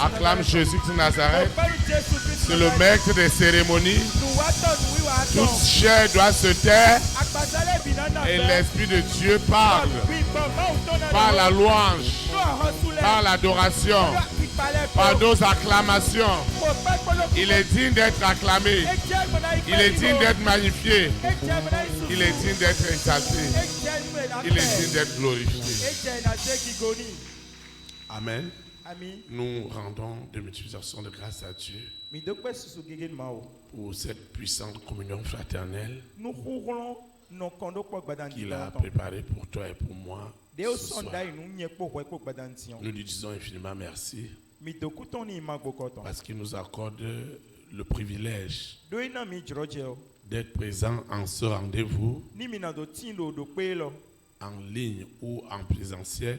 Acclame Jésus de Nazareth. C'est le maître des cérémonies. Toute chair doit se taire et l'Esprit de Dieu parle par la louange, par l'adoration, par nos acclamations. Il est digne d'être acclamé. Il est digne d'être magnifié. Il est digne d'être exalté. Il est digne d'être glorifié. Amen. Nous rendons de multiplication de grâce à Dieu pour cette puissante communion fraternelle qu'il a préparée pour toi et pour moi ce soir. Nous lui disons infiniment merci parce qu'il nous accorde le privilège d'être présent en ce rendez-vous en ligne ou en présentiel.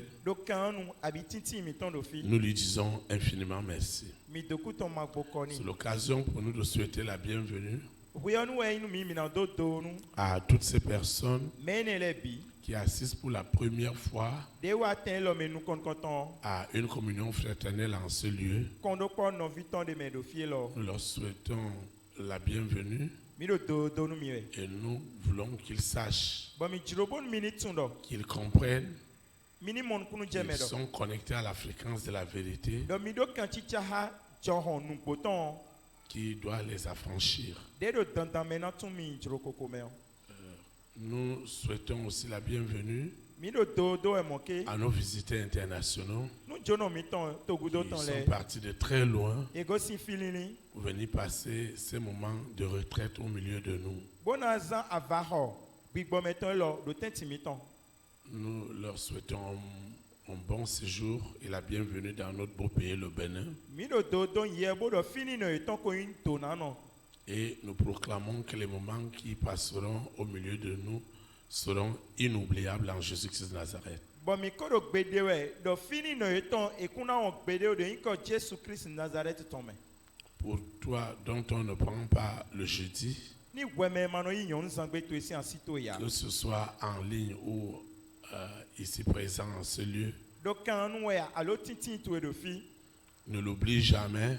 Nous lui disons infiniment merci. C'est l'occasion pour nous de souhaiter la bienvenue à toutes ces personnes qui assistent pour la première fois à une communion fraternelle en ce lieu. Nous leur souhaitons la bienvenue. Et nous voulons qu'ils sachent, qu'ils comprennent, qu'ils sont connectés à la fréquence de la vérité qui doit les affranchir. Nous souhaitons aussi la bienvenue à nos visiteurs internationaux qui sont partis de très loin pour venir passer ces moments de retraite au milieu de nous. Nous leur souhaitons un bon séjour et la bienvenue dans notre beau pays, le Bénin. Et nous proclamons que les moments qui passeront au milieu de nous seront inoubliables en Jésus-Christ de Nazareth. Pour toi dont on ne prend pas le jeudi, que ce soit en ligne ou ici présent en ce lieu, ne l'oublie jamais.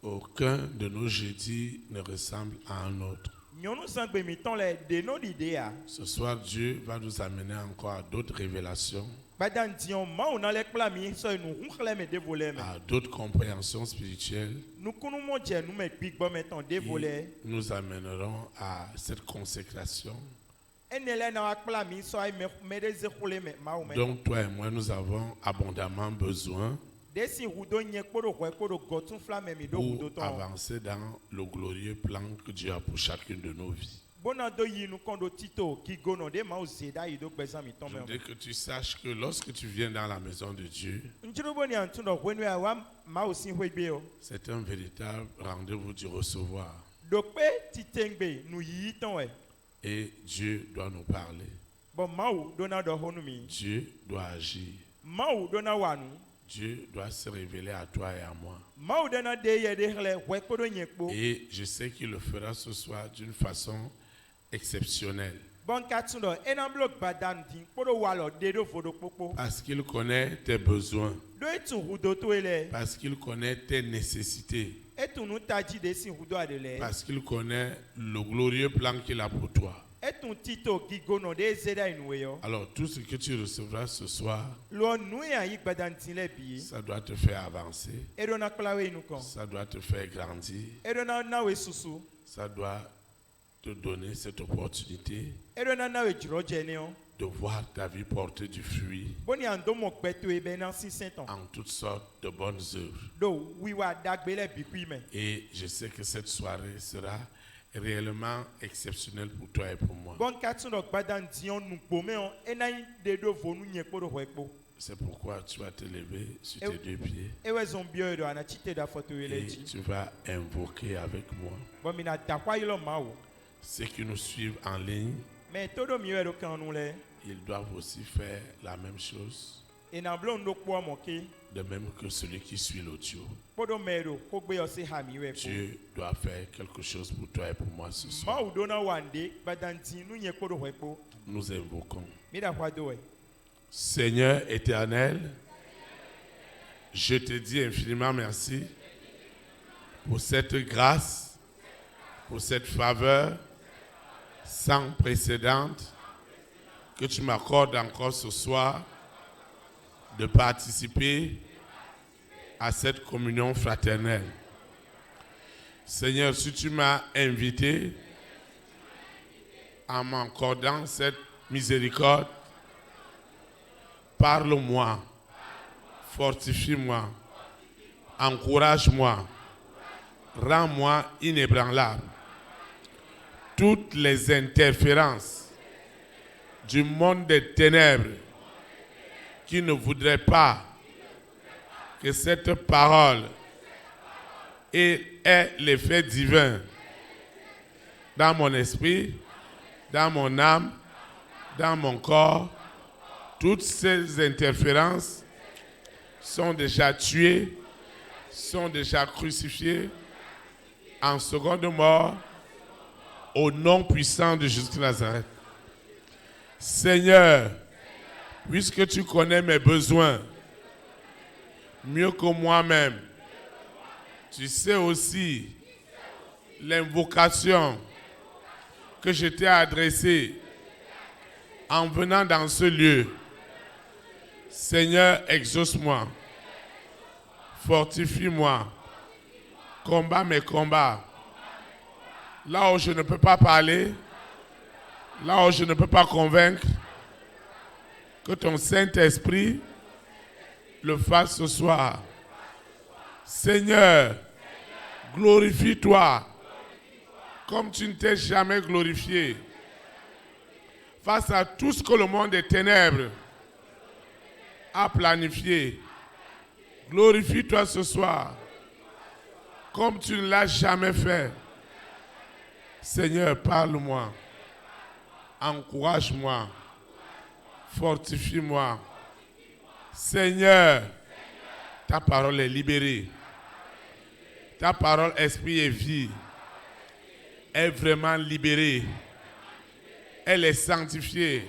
Aucun de nos jeudis ne ressemble à un autre. Ce soir, Dieu va nous amener encore à d'autres révélations, à d'autres compréhensions spirituelles qui nous amèneront à cette consécration dont toi et moi nous avons abondamment besoin pour avancer dans le glorieux plan que Dieu a pour chacune de nos vies. Je voudrais que tu saches que lorsque tu viens dans la maison de Dieu, c'est un véritable rendez-vous du recevoir. Et Dieu doit nous parler. Dieu doit agir. Dieu doit se révéler à toi et à moi. Et je sais qu'il le fera ce soir d'une façon exceptionnelle. Parce qu'il connaît tes besoins. Parce qu'il connaît tes nécessités. Parce qu'il connaît le glorieux plan qu'il a pour toi. Alors tout ce que tu recevras ce soir, ça doit te faire avancer, ça doit te faire grandir, ça doit te donner cette opportunité de voir ta vie porter du fruit en toutes sortes de bonnes œuvres. Et je sais que cette soirée sera réellement exceptionnel pour toi et pour moi. C'est pourquoi tu vas te lever sur tes deux pieds et tu vas invoquer avec moi. Ceux qui nous suivent en ligne, ils doivent aussi faire la même chose. De même que celui qui suit l'audio. Dieu doit faire quelque chose pour toi et pour moi ce soir. Nous invoquons. Seigneur éternel, Je te dis infiniment merci pour cette grâce, pour cette faveur sans précédente que tu m'accordes encore ce soir de participer à cette communion fraternelle. Seigneur, si tu m'as invité en m'accordant cette miséricorde, parle-moi, fortifie-moi, encourage-moi, rends-moi inébranlable. Toutes les interférences du monde des ténèbres qui ne voudraient pas que cette parole ait l'effet divin dans mon esprit, dans mon âme, dans mon corps. Toutes ces interférences sont déjà tuées, sont déjà crucifiées en seconde mort au nom puissant de Jésus de Nazareth. Seigneur, puisque tu connais mes besoins mieux que moi-même, tu sais aussi l'invocation que je t'ai adressée en venant dans ce lieu. Seigneur, exauce-moi, fortifie-moi, combat mes combats. Là où je ne peux pas parler, là où je ne peux pas convaincre, que ton Saint-Esprit le fasse ce soir. Seigneur, glorifie-toi comme tu ne t'es jamais glorifié face à tout ce que le monde des ténèbres a planifié. Glorifie-toi ce soir comme tu ne l'as jamais fait. Seigneur, parle-moi, encourage-moi, fortifie-moi. Seigneur, ta parole est libérée. Ta parole, esprit et vie, est vraiment libérée. Elle est sanctifiée.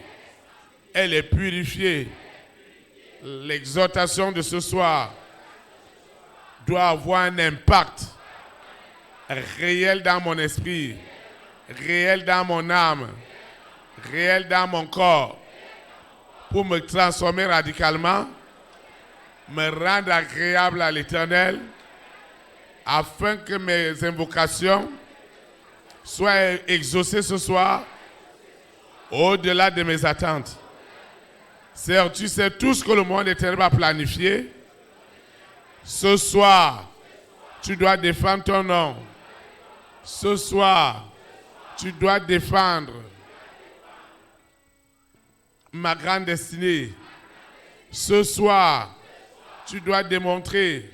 Elle est purifiée. L'exhortation de ce soir doit avoir un impact réel dans mon esprit, réel dans mon âme, réel dans mon corps, pour me transformer radicalement, me rendre agréable à l'Éternel, afin que mes invocations soient exaucées ce soir au-delà de mes attentes. Seigneur, tu sais tout ce que le monde éternel a planifié. Ce soir, tu dois défendre ton nom. Ce soir, tu dois défendre ma grande destinée. Ce soir, tu dois démontrer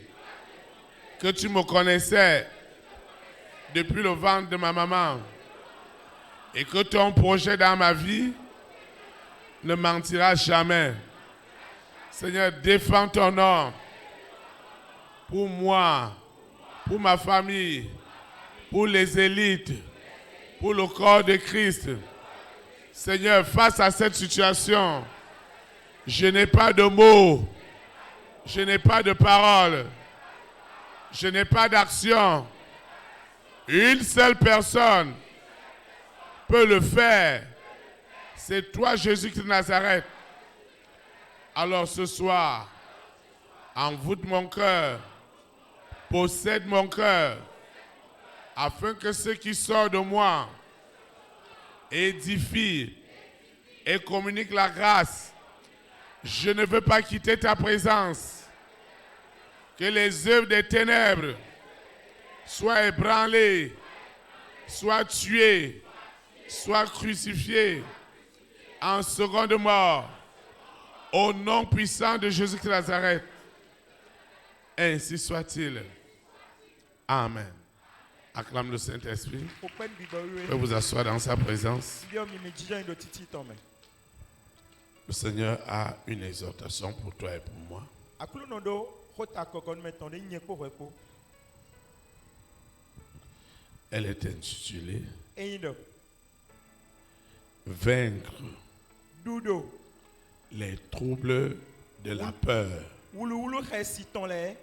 que tu me connaissais depuis le ventre de ma maman et que ton projet dans ma vie ne mentira jamais. Seigneur, défends ton nom pour moi, pour ma famille, pour les élites, pour le corps de Christ. Seigneur, face à cette situation, je n'ai pas de mots, je n'ai pas de paroles, je n'ai pas d'action. Une seule personne peut le faire. C'est toi, Jésus-Christ de Nazareth. Alors ce soir, envoûte mon cœur, possède mon cœur, afin que ce qui sort de moi édifie et communique la grâce. Je ne veux pas quitter ta présence. Que les œuvres des ténèbres soient ébranlées, soient tuées, soient crucifiées en seconde mort, au nom puissant de Jésus-Christ de Nazareth. Ainsi soit-il. Amen. Acclame le Saint-Esprit. Vous pouvez vous asseoir dans sa présence. Le Seigneur a une exhortation pour toi et pour moi. Elle est intitulée Vaincre les troubles de la peur. wulu hesi ton le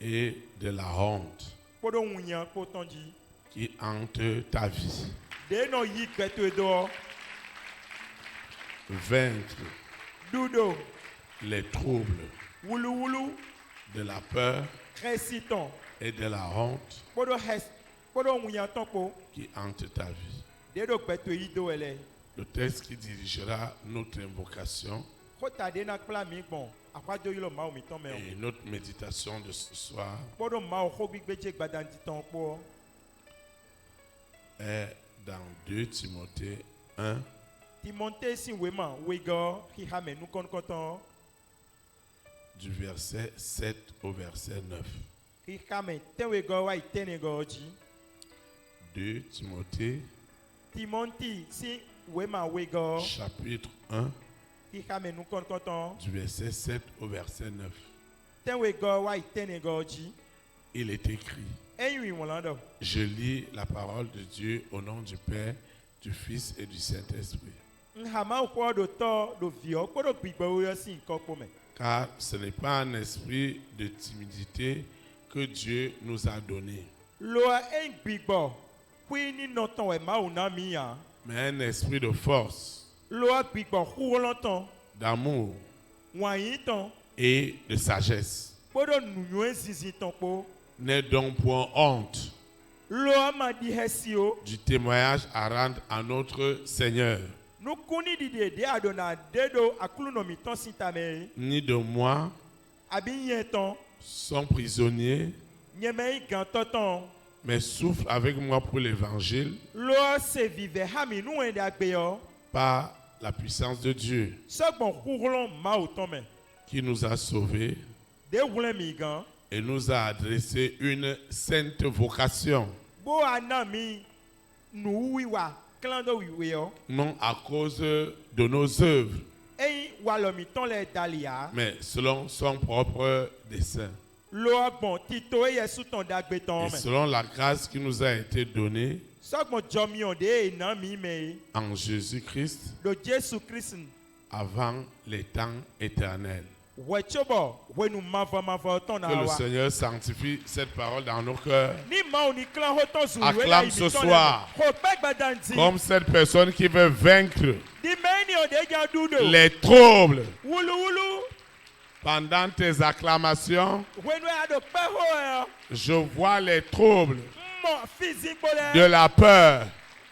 et de la honte podo wunya ko tonji qui hante ta vie. de no yi gbeto do Vaincre dudo les troubles wulu de la peur hesi ton et de la honte podo wunya ton po qui hante ta vie. de do gbeto yi do ele Le texte qui dirigera notre invocation ko ta de na kpla mi gbon akwajo yi lo ma o mi ton me et notre méditation de ce soir podo ma o ko gbigbeje gbadanti ton po est dans 2 Timothée 1, Timothée si wema wego hi ha me nu kon konton du verset 7 au verset 9. hi ha me ten wego wa itene go ji 2 Timothée, Timothy si wema wego chapitre 1, hi ha me nu kon konton du verset 7 au verset 9. ten wego wa itene go ji Il est écrit: enyi wolando Je lis la parole de Dieu au nom du Père, du Fils et du Saint-Esprit. nhama ko do to do vio ko do gbigbo yo si nkan po me Car ce n'est pas un esprit de timidité que Dieu nous a donné, lo en gbigbo kwi ni no ton we ma o na mi ya mais un esprit de force, lo gbigbo hu lonton d'amour wan yi ton et de sagesse. ko do nunyu enzizi ton po N'aie donc point honte lo ma di hesi o du témoignage à rendre à notre Seigneur, nu kuni di de adona dedo akuluno mi ton sintame ni de moi, abi yen ton son prisonnier, nyeme gan toton mais souffre avec moi pour l'évangile lo se vive ha mi nu en dagbe yo par la puissance de Dieu sogbon hurlon ma o ton me qui nous a sauvés de wulen mi gan et nous a adressé une sainte vocation, bo ana mi nu wiwa klando wiwe yo non à cause de nos œuvres, eyin wa lo mi ton le dalia mais selon son propre dessein lo agbon tito eye su ton dagbe ton et me selon la grâce qui nous a été donnée sogbon jomion de na mi me en Jésus-Christ do Jesu Christ avant les temps éternels. wechobo wenu mava ton na Que le wa Seigneur sanctifie cette parole dans nos cœurs. ni ma oni klan ho ton zu Acclame ce soir. Comme cette personne qui veut vaincre di meni o de ja dudo les troubles. wulu Pendant tes acclamations, wenu ado pe ho je vois les troubles mo physique de bole la peur,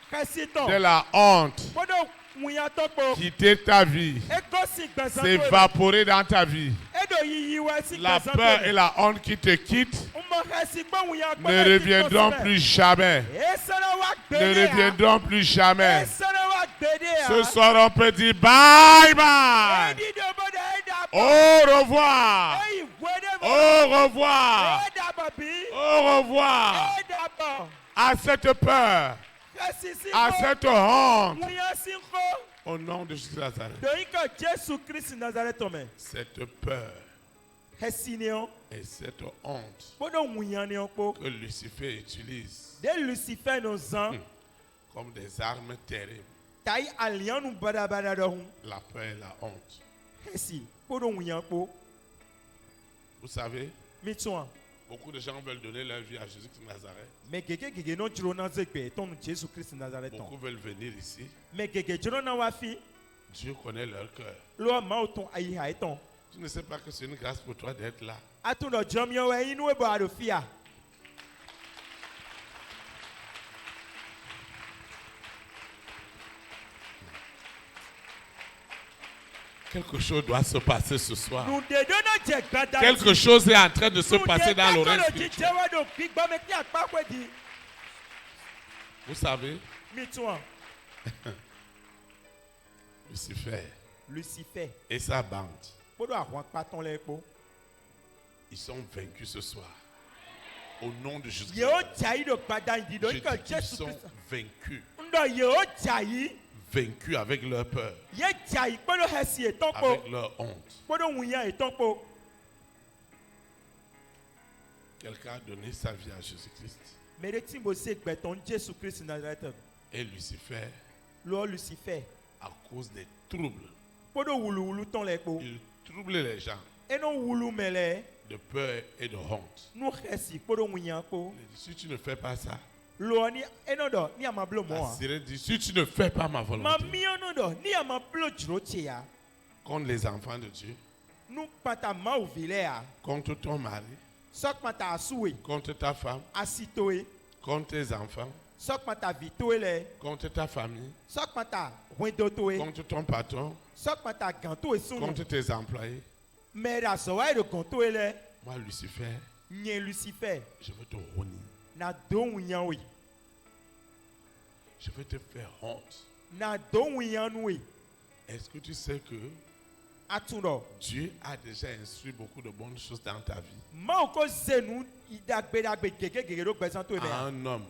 kasiton de la honte, bodo muya topo quitter ta vie, e ko si gbazan s'évaporer dans ta vie. edo yiyi wa si La gbazan peur et la honte qui te quittent mo kasi gbo muya gbo ne reviendront plus jamais. esere wa Ne gbede reviendront plus jamais. esere wa gbede Ce soir, on peut dire bye bye. edi do bodo eda Au revoir. eyi gwede bo Au revoir. eda babi Au revoir eda bo à cette peur, kasi si à cette honte. muya si ko Au nom de Jésus de Nazareth. doyin ka Jesu Christ Nazareth me Cette peur hesineon et cette honte bodo muya ne opo que Lucifer utilise de Lucifer no zan comme des armes terribles, tai alianu badabada do hun la peur et la honte. hesi bodo muya po Vous savez, mitwa beaucoup de gens veulent donner leur vie à Jésus de Nazareth. me gege no jiro na zegbe ton Jesu Christ Nazareth Beaucoup veulent venir ici. me gege jiro na wa fi Dieu connaît leur cœur. lo ma oton ayi ha eton Tu ne sais pas que c'est une grâce pour toi d'être là. atun do jomio we inu ebo ado fia Quelque chose doit se passer ce soir. nu de do na je gbada Quelque chose est en train de se passer dans l'oreille spirituelle. do gbigbo me ti apa kwedi Vous savez, mitwa Lucifer Lucifer et sa bande, bodo àwọn paton le epo ils sont vaincus ce soir. Au nom de Jésus. ye o jai do gbada ndi do Je ka dis qu'ils Jesu sont Christ vaincus. ndo ye o jai Vaincus avec leur peur, ye jai bodo hesi eton po avec leur honte. bodo wuya eton po Quelqu'un a donné sa vie à Jésus-Christ. me de timbo se gbeton Jesu Christ Nazareth Et Lucifer, lo Lucifer à cause des troubles, bodo wulu ton le epo il trouble les gens. eno wulu mele de peur et de honte. nu khesi podo munya ko Il dit, si tu ne fais pas ça, lo ni eno do ni amablo mo la sirène dit, si tu ne fais pas ma ma volonté, mi ono do ni amablo jroche ya contre les enfants de Dieu, nu pata ma ovile ya contre ton mari, sok pata asuwe contre ta femme, asitoe contre tes enfants, sok pata vitoele contre ta famille, sok pata wendotoe contre ton patron, sok pata ganto esunu contre tes employés. mais la sowa de gantoele Moi, Lucifer, nye Lucifer je veux te renier. na don nyawe Je veux te faire honte. na don nyanwe Est-ce que tu sais que atuno Dieu a déjà instruit beaucoup de bonnes choses dans ta vie? ma ko zenu idagbe gege do gbesan to be À un homme,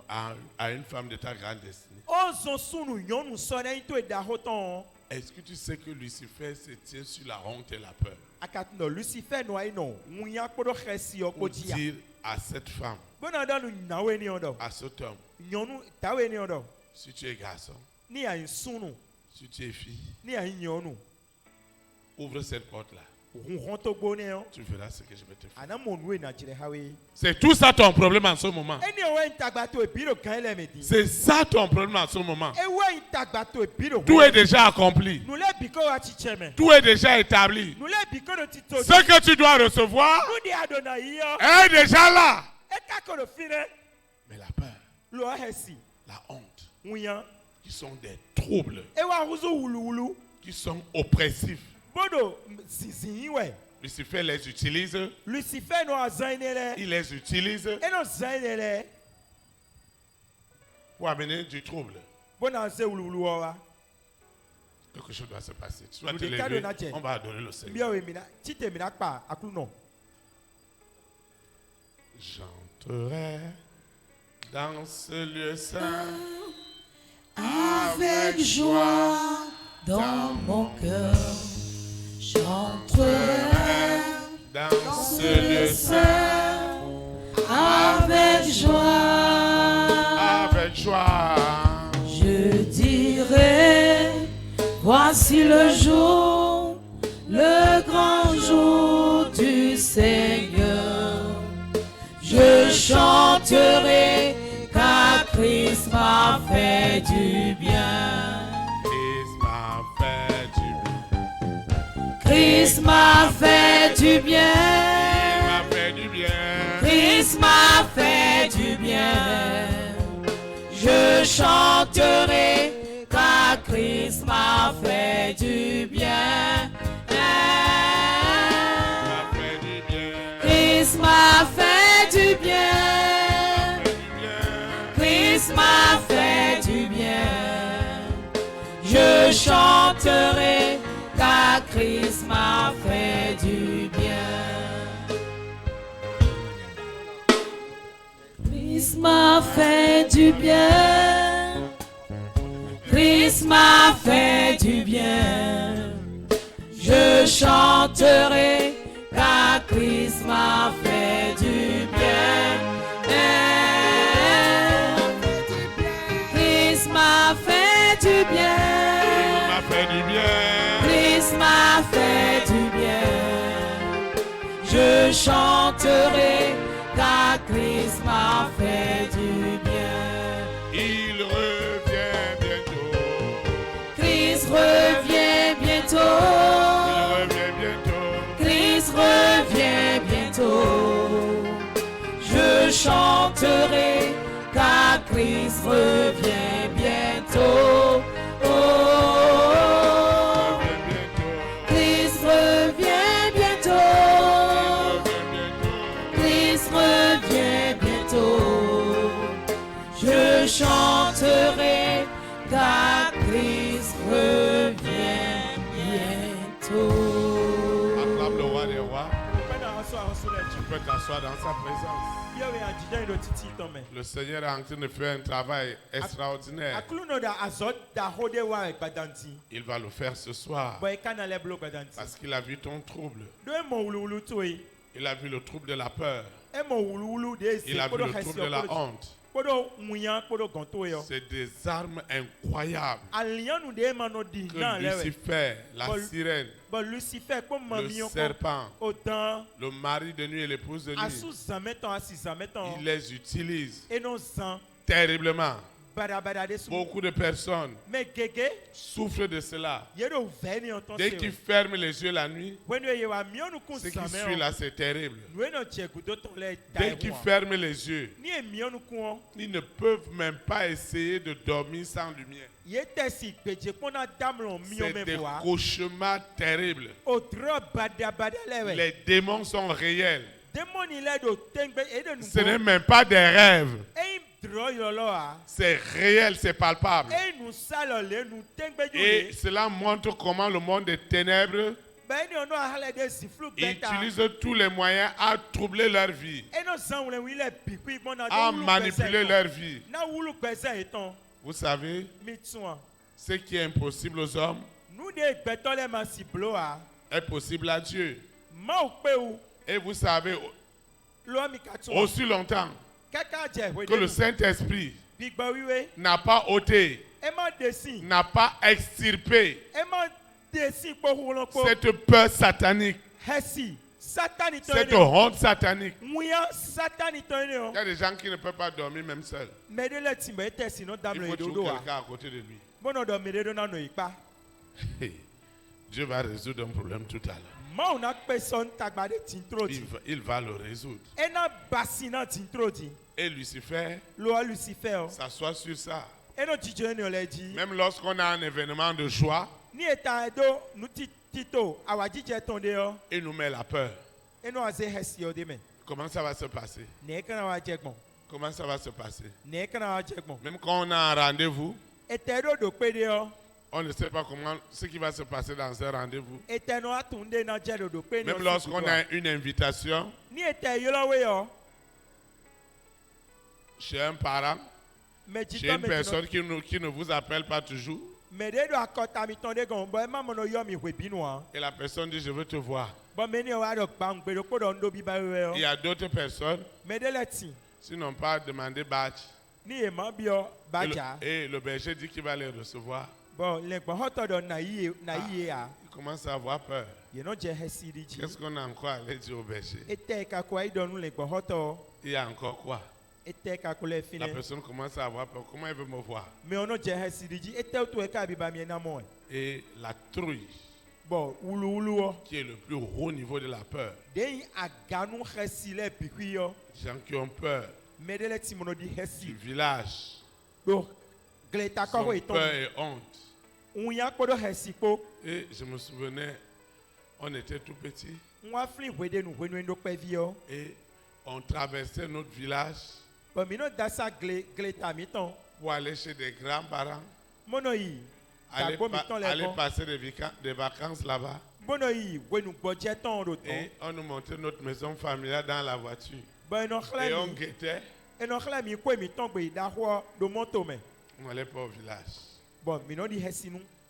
à une femme de ta grande destinée. Ozon sunu nyɔnu sɔ ɖe to da hoton. Est-ce que tu sais que Lucifer se tient sur la honte et la peur? Akatino Lucifer no ayi no. Ŋunya kpodo xesi o Pour kpodia. dire à cette femme, Bona da nu nawe ni odo. à cet homme, Nyɔnu tawe ni odo. si tu es garçon, Ni ayi sunu. si tu es fille, Ni ayi nyɔnu. ouvre cette porte-là. Ŋuhɔn to gbo ne yo. Tu verras ce que je vais te faire. Ana monue na jire hawe. C'est tout ça ton problème en ce moment. Eni owe ntagbato ebiro kan ele medi. C'est ça ton problème en ce moment. Ewe ntagbato ebiro. Tout est déjà accompli. Nous le biko wa chicheme. Tout est déjà établi. Nous le biko no tito. Ce que tu dois recevoir Nous di adona yo. est déjà là. Eka ko no fine. Mais la peur, Lo hesi. la honte, Ŋunya. qui sont des troubles, Ewa ruzo wulu wulu. qui sont oppressifs. Bodo zizi we. Lucifer les utilise, Lucifer no azainele. il les utilise Eno zainele. pour amener du trouble. Bona ze wulu wa. Quelque chose doit se passer. Tu dois Nous te des cas de lever, nature. on va adorer le Seigneur. Mbia we mina. Tite mina pa akuno. J'entrerai dans ce lieu saint Avec joie dans mon cœur, j'entrerai dans ce lieu saint avec joie. avec joie. Je dirai, voici le jour, le grand jour du Seigneur. Je chanterai car Christ m'a fait du bien. Christ m'a fait du bien. Christ m'a fait du bien. Il m'a fait du bien. Christ m'a fait du bien. Je chanterai car Christ m'a fait du bien. Christ m'a fait du bien. Christ m'a fait du bien. Je chanterai car Christ m'a fait du bien. Christ m'a fait du bien. Christ m'a fait du bien. Je chanterai car Christ m'a fait du bien. Christ m'a fait du bien. Il m'a fait du bien. Christ m'a fait du bien. Je chanterai car Christ m'a fait du bien. Il revient bientôt. Christ revient bientôt. Il revient bientôt. Christ revient bientôt. Je chanterai car Christ revient bientôt. Oh, Christ revient bientôt. Christ revient bientôt. Je chanterai car Christ revient bientôt. Acclame le roi des rois. Pena aso ahosule. Tu peux t'asseoir dans sa présence. Mbia we adida ndo titi tome. Le Seigneur est en train de faire un travail extraordinaire. Akuno da azot da hode wa gbadanti. Il va le faire ce soir. Boy kana leblo gbadanti. Parce qu'il a vu ton trouble. Do mo wulu wulu to yi. Il a vu le trouble de la peur. Il a vu le trouble de la honte. C'est des armes incroyables que Lucifer, la sirène, le serpent, le mari de nuit et l'épouse de nuit, il les utilise terriblement. Beaucoup de personnes souffrent de cela. Dès qu'ils ferment les yeux la nuit, ce qui suit là, c'est terrible. Dès qu'ils ferment les yeux, ils ne peuvent même pas essayer de dormir sans lumière. C'est des cauchemars terribles. Les démons sont réels. Ce n'est même pas des rêves. C'est réel, c'est palpable. Et cela montre comment le monde des ténèbres utilise tous les moyens à troubler leur vie, à manipuler leur vie. Vous savez, ce qui est impossible aux hommes est possible à Dieu. Et vous savez, aussi longtemps que le Saint-Esprit n'a pas ôté, n'a pas extirpé cette peur satanique, cette honte satanique. Il y a des gens qui ne peuvent pas dormir même seuls. Il faut toujours quelqu'un à côté de lui. Dieu va résoudre un problème tout à l'heure. Il va le résoudre. Et Lucifer s'assoit sur ça. Même lorsqu'on a un événement de joie, il nous met la peur. Comment ça va se passer? Comment ça va se passer? Même quand on a un rendez-vous, on ne sait pas ce qui va se passer dans ce rendez-vous. Même lorsqu'on a une invitation chez un parent, chez une personne qui ne vous appelle pas toujours, et la personne dit je veux te voir. Il y a d'autres personnes qui n'ont pas demandé badge. Et le berger dit qu'il va les recevoir. Il commence à avoir peur. Qu'est-ce qu'on a encore à aller dire au berger? Il y a encore quoi? La personne commence à avoir peur. Comment elle veut me voir? Et la trouille, qui est le plus haut niveau de la peur. Les gens qui ont peur du village sont peur et honte. Et je me souvenais, on était tout petits et on traversait notre village pour aller chez des grands-parents, aller passer des vacances là-bas. Et on nous montrait notre maison familiale dans la voiture. Et on guettait. On n'allait pas au village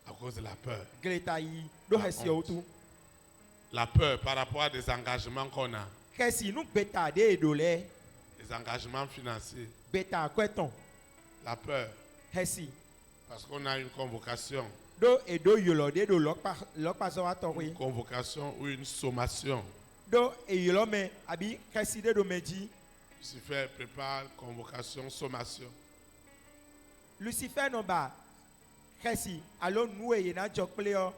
à cause de la peur. La peur par rapport à des engagements qu'on a. Les engagements financiers. La peur parce qu'on a une convocation. Une convocation ou une sommation. Lucifer prépare convocation, sommation. Lucifer no ba alors nous et na jokpleo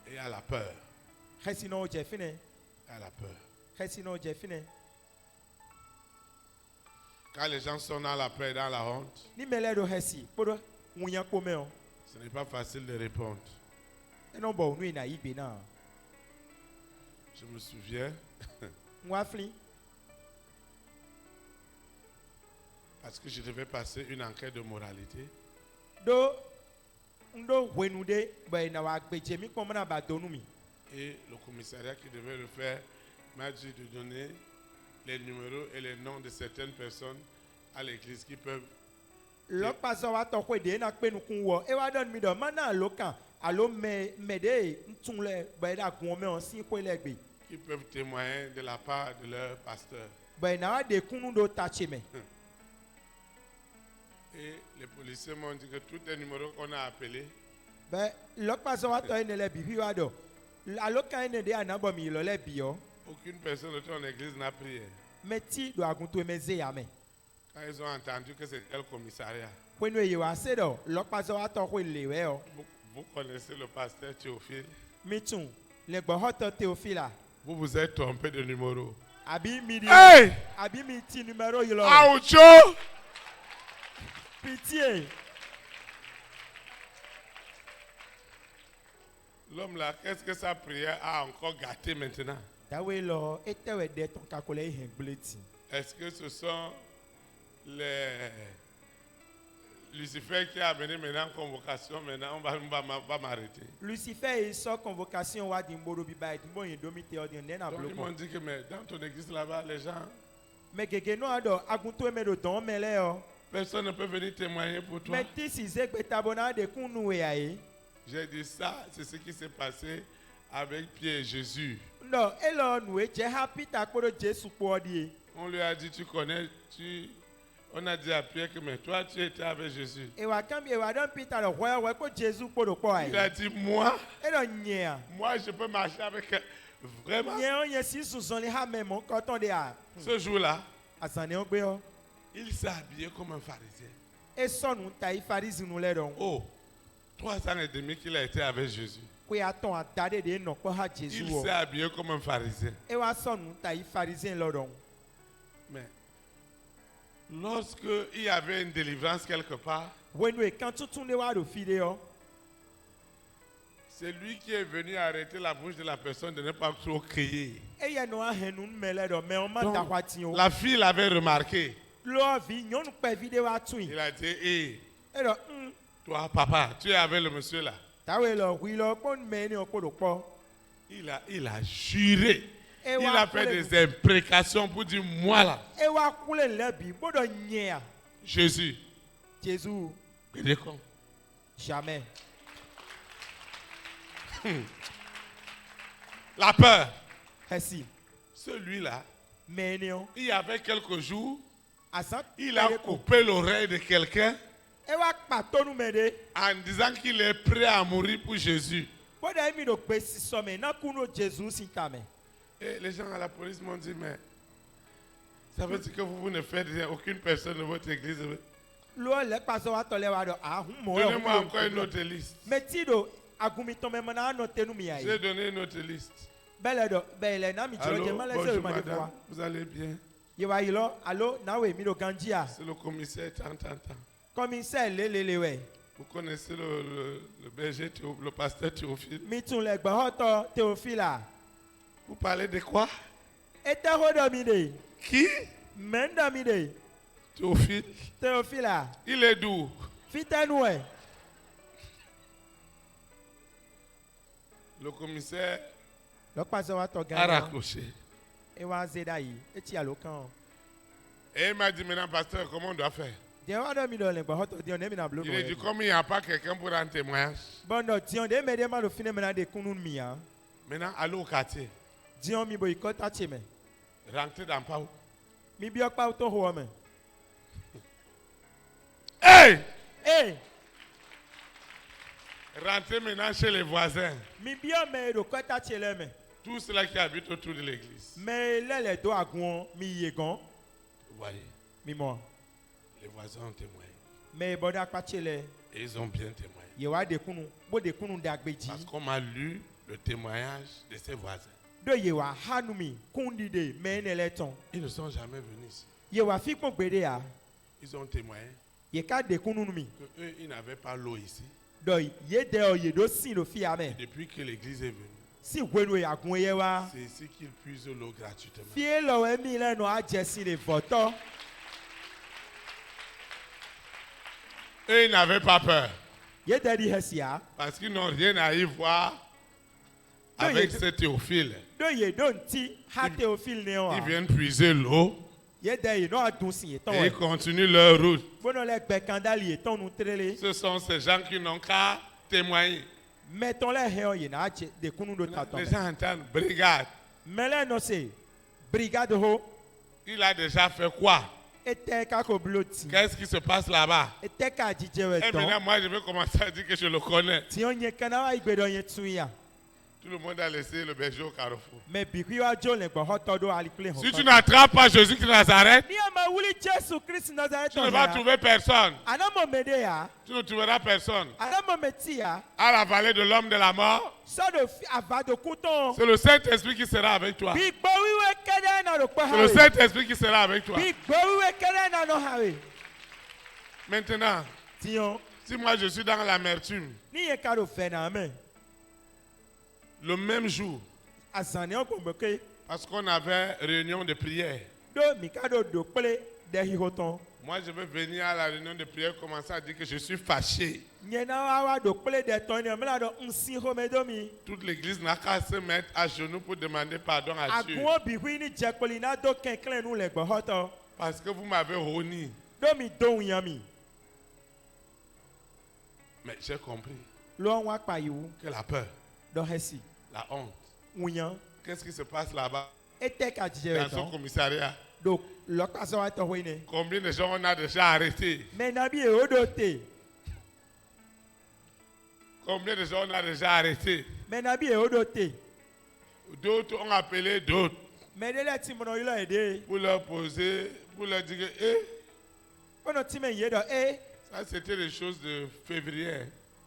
et à la peur. No jefine. À la peur. No jefine. Quand les gens sont dans la peur et dans la honte, Ni meledo hesi podo wunya komeo. Ce n'est pas facile de répondre. No bo nu na ibe na. Je me souviens parce que je devais passer une enquête de moralité. Et le commissariat qui devait le faire m'a dit de donner les numéros et les noms de certaines personnes à l'église qui peuvent qui peuvent témoigner de la part de leur pasteur. Ben na de kunu do tachime. Et les policiers m'ont dit que tous les numéros qu'on a appelés, Ben lokpazo wa to ene le bibi wa do. Aloka ene de anabo mi lo le bio. aucune personne de ton église n'a prié. Meti do agunto emeze ya me. Quand ils ont entendu que c'était le commissariat, Kwenu ye wa se do lokpazo wa to ko lewe o. vous connaissez le pasteur Théophile, Mitun le gbo hoto Théophile. vous vous êtes trompé de numéro. Abi mi di. Hey! Abi mi ti numéro yi lo. Aucho! Pitié. L'homme là, qu'est-ce que sa prière a encore gâté maintenant? Dawe lo etewe de ton kakole hen gleti. Est-ce que ce sont les Lucifer qui a amené maintenant en convocation? Maintenant, on va m'arrêter. Lucifer est sans convocation wa dimboro biba dimbo yin domite odin nena Donc, ils bloko. m'ont dit que mais dans ton église là-bas, les gens, Me gege no ado agunto eme do don mele o. personne ne peut venir témoigner pour toi. Me tisi zegbe tabona de kunu we aye. J'ai dit ça, c'est ce qui s'est passé avec Pierre et Jésus. No, elo nu e je happy ta koro Jesu po odi. On lui a dit, tu connais, on a dit à Pierre que mais toi, tu étais avec Jésus. E wa kam e wa don Peter lo we ko Jesu po do po Il aye. a dit, moi, Elo nyea. moi, je peux marcher avec vraiment. Nyea on ye si suzon li ha memo koton de a. Ce jour-là, Asane o gbe o. il s'est habillé comme un pharisien. E sonu ta i farisi nu le don. Oh, 3 ans et demi qu'il a été avec Jésus. Kwe aton atade de no ko ha Jesu Il o. s'est habillé comme un pharisien. E wa sonu ta i farisien lo don. Mais lorsque il y avait une délivrance quelque part, Wenu e kan tutun de wa do fide o. c'est lui qui est venu arrêter la bouche de la personne de ne pas trop crier. E ye no ahenu mele do me o ma Donc, ta kwati o. la fille l'avait remarqué. Lo vi nyonu pe vide wa tun. Il a dit, hé, E do toi papa, tu es avec le monsieur là. tawe lo wi lo pon me ni o ko do po. Il a juré. E Il wa a fait kule- des imprécations pour dire, moi là, E wa kule lebi bodo nyea. Jésus, Jésus pédé con. jamais. La peur. Hesi. Celui-là, Me ni o. il y avait quelques jours, Asan. il a coupé l'oreille de quelqu'un E wa pa tonu me de. en disant qu'il est prêt à mourir pour Jésus. Bodo mi do pe si so me na kuno Jésus sinta me. Et les gens à la police m'ont dit, mais ça veut dire que vous ne faites rien, aucune personne de votre église. Lo le pa so wa to le wa do ahun mo. Donnez-moi encore une autre liste. Me ti do agumi to me na no tenu mi aye. J'ai donné une autre liste. Bele do bele na mi jiro Allô, je ma le se bonjour ma de madame, fois. vous allez bien? Ye wa yi lo allo na we mi do ganjia. C'est le commissaire tant. Commissaire le we. Vous connaissez le berger, le pasteur Théophile. Mi tun le gbo hoto Théophile. Vous parlez de quoi? Ete ho do mi de. Qui? Men do mi de. Théophile. Théophile. Il est d'où? Fitenu e. Le commissaire Lo pa so wa to a gan. raccroché. E wa zeda yi. E ti alo kan. Et il m'a dit maintenant, pasteur, comment on doit faire? De wa do mi do le gbo hoto di on e mi na blo. Il a dit, comme il n'y a pas quelqu'un pour rendre témoignage, Bondo di on de me de ma do fine me na de kunu mi ya. maintenant allez au quartier, Di on mi bo ikota che me. rentrez dans Pau. Mi bi okpa to ho me. Hey! Eh, Rentrez maintenant chez les voisins. mi bi o me do kota che le me. Tous ceux-là qui habitent autour de l'église. Me le do agun mi ye gan. Vous voyez, Mi mo. les voisins ont témoigné. Me boda pa che le. Et ils ont bien témoigné. Ye wa de kunu. Bo de kunu da gbeji. Parce qu'on m'a lu le témoignage de ses voisins. Do ye wa hanu mi kundi de me ne le ton. Ils ne sont jamais venus ici. Ye wa fi pon gbede ya. Ils ont témoigné Ye ka de kunu mi. qu'eux, ils n'avaient pas l'eau ici. Do ye de o ye do sin do fi ame. Depuis que l'église est venue, Si wenu e agun ye wa. c'est ici qu'ils puisent l'eau gratuitement. Fi lo e mi le no a je sin le voto. Eux, ils n'avaient pas peur. Ye de di hesia. Parce qu'ils n'ont rien à y voir avec ce Théophile. Do ye do nti ha Théophile ne o. Ils viennent puiser l'eau Ye de ye no adun sin ye ton. et ils continuent leur route. Bono le gbe kandali ye ton nu trele. Ce sont ces gens qui n'ont qu'à témoigner. Mettons les héros ye na je de kunu do taton. Les gens entendent brigade. Mele no se brigade ho Il a déjà fait quoi? ete ka ko bloti. Qu'est-ce qui se passe là-bas? Ete ka jijewe Et maintenant, ton. moi, je vais commencer à dire que je le connais. Ti on ye kana wa igbe do ye tuya. Tout le monde a laissé le berger au carrefour. Mais bikwi wa jo le gbo hoto do alikle ho. Si tu n'attrapes pas Jésus de Nazareth, Ni ma wuli Jésus Christ Nazareth. tu ne vas trouver personne. Ana mo mede ya. Tu ne trouveras personne. Ana mo meti ya. À la vallée de l'homme de la mort, So de ava de couton. c'est le Saint-Esprit qui sera avec toi. Big boy we kede na lo pa C'est le hawe. Saint-Esprit qui sera avec toi. Big boy we kede na no hawe. Maintenant, Tion si moi je suis dans l'amertume, ni ye ka do fe na amen. le même jour, Asane o gbo ke parce qu'on avait réunion de prière, do mi ka do pele de hi hoton. moi je vais venir à la réunion de prière commencer à dire que je suis fâché. Nye na wa do pele de ton ni mla do nsi ho me do mi. Toute l'église n'a qu'à se mettre à genoux pour demander pardon à Dieu. Agun bi hui ni je pele na do kenklen nu le gbo hoton. Parce que vous m'avez honni. Do mi do yan mi. Mais j'ai compris Lo wa pa yiwu que la peur, do hesi. la honte, Unyan qu'est-ce qui se passe là-bas ete ka jijewe dans ce ton. commissariat? Do lo pa so wa to ho ni. Combien de gens on a déjà arrêtés? Mais na bi e o do te. Combien de gens on a déjà arrêtés? Mais na bi e o do te. D'autres ont appelé d'autres Mais de la ti mono ilo ede. pour leur poser, pour leur dire que Ono ti men ye do ça c'était des choses de février.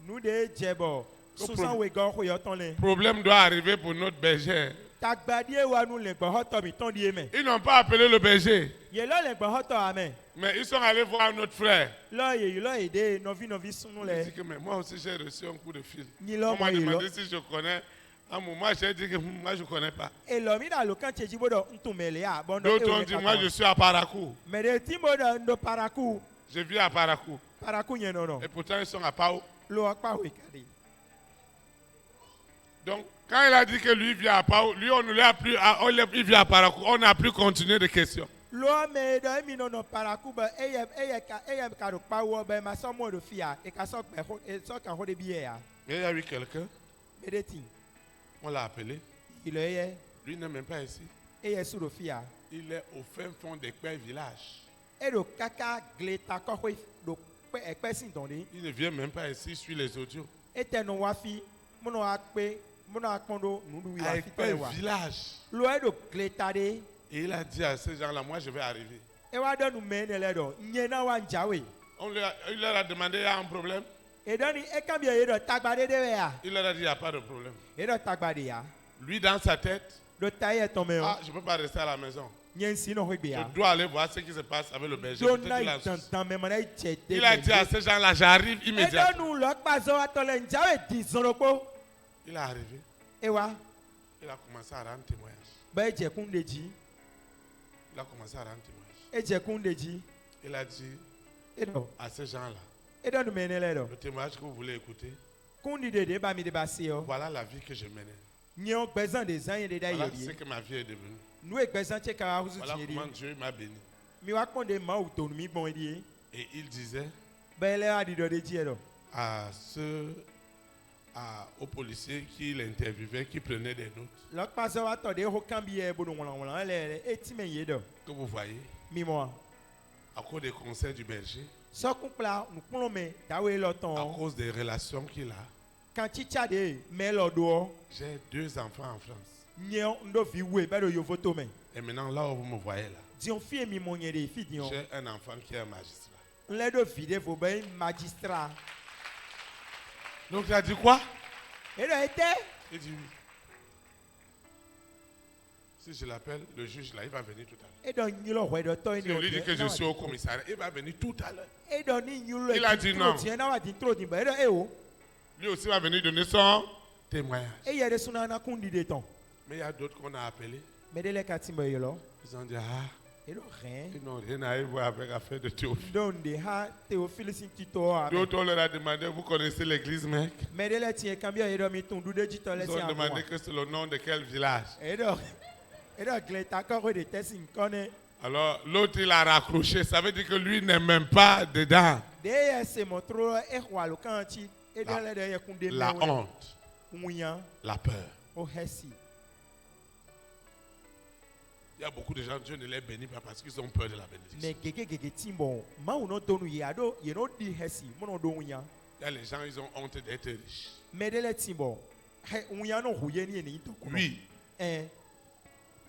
nous de jebo. Susan we go ho yo ton le. Problème doit arriver pour notre berger. Tagbadie wa nu le gbo hoto mi ton die me. Ils n'ont pas appelé le berger, Ye lo le gbo hoto amen. mais ils sont allés voir notre frère. Lo ye lo ede novi sunu Il le. dit que mais moi aussi j'ai reçu un coup de fil. Ni lo On m'a mo ye lo. demandé si je connais. À un moment, j'ai dit que moi je ne connais pas. E lo mi da lo kan cheji bodo ntumele a bondo. D'autres ont dit moi je suis à Parakou. Mais de ti bodo ndo paraku. Je vis à Parakou. Paraku yen no no. Et pourtant ils sont à Pau. Lo akpa we kade. Donc quand il a dit que lui vient à Pau, lui on ne lui a plus, il vient à Parakou. On n'a plus continué de questions. Lo me do mi no no paraku ba eye ka do pa wo ba ma so mo do fia e ka so gbe ho e so kan ho de bi ya. Et il y a eu quelqu'un, Me de ti. on l'a appelé. Ilo ye Lui n'est même pas ici. eye su do fia. Il est au fin fond des Pères Village. E do kaka gleta ko ho do pe e pe sin don de. Il ne vient même pas ici sur les audios. E te no wa fi mo no akpe mo no akpondo nudu wi wa Avec fi te Père wa. Village. Lo e do gleta de. Et il a dit à ces gens-là, moi je vais arriver. E wa do nu me ne le do. Nye na wa njawe. Il leur a demandé, il y a un problème? E do ni e kan bi e do tagbade de we ya. Il leur a dit, il n'y a pas de problème. E do tagbade ya. Lui, dans sa tête, Do taye ton me o. ah, je ne peux pas rester à la maison. Nye nsi no ho gbe Je ya. dois aller voir ce qui se passe avec le berger. Do Peut-être na qu'il a un souci. itan me mana ichete. Il a dit à ces gens-là, j'arrive immédiatement. Edonu lo kpazo atole njawe di zonropo. Il est arrivé. Ewa Il a commencé à rendre témoignage. ba eje kundeji. Il a commencé à rendre témoignage. Eje kundeji. Il a dit Edo à ces gens-là, edonu menele do. le témoignage que vous voulez écouter, Kundi de ba mi de ba se o. voilà la vie que je menais. Nyon gbezan de zan ye de da Voilà ce yodi. que ma vie est devenue. Nou e gbezan che ka huzu Voilà tinyedi. comment Dieu m'a béni. Mi wa konde ma ou tonu mi bon edi. Et il disait Bele adi do de ji edo. aux policiers qui l'interviewaient, qui prenaient des notes, Lo kpazo wa to de ho kan bi e bodo wala wala le eti men ye do. que vous voyez, Mi mo. à cause des conseils du berger, So kunpla nu kunlo me dawe lo à ton. cause des relations qu'il a, Kan chicha de me lo do. j'ai 2 enfants en France. Nyon ndo vi we ba do yo photo me. Et maintenant, là où vous me voyez là, Dion fi mi mo nyede fi dion. j'ai un enfant qui est un magistrat. Le do vide vos ben magistrat. Donc il a dit quoi? Et le était Il dit oui. Si je l'appelle, le juge là, il va venir tout à l'heure. et donc il aurait de toi Si je lui dis que je suis au commissariat, il va venir tout à l'heure. et donc Il a dit non. Tiens na di trop di ba e o. Lui aussi va venir donner son témoignage. Et il y a des suna na kundi de ton. Mais il y a d'autres qu'on a appelés. Mais de les katimba yelo. Ils ont dit, ah, Et le rien. ils n'ont rien à voir avec l'affaire de Théophile. Donc de ha Théophile Sintito. D'autres, on leur a demandé, vous connaissez l'église, mec? Mais de les tiens cambia et donc mi ton du de dit to Ils laisser ont demandé que c'est le nom de quel village. Et donc gleta ko de tessin connaît. Alors, l'autre, il a raccroché. Ça veut dire que lui n'est même pas dedans. De se montre e kwa lo kanti et de le de kunde La honte, Ouyan la peur. o hesi. Il y a beaucoup de gens, Dieu ne les bénit pas parce qu'ils ont peur de la bénédiction. mais gege timbo ma uno tonu yado ye no di hesi mono do unya Il y a les gens, ils ont honte d'être riches. mais de le timbo he unya no huye ni to kuno Oui, eh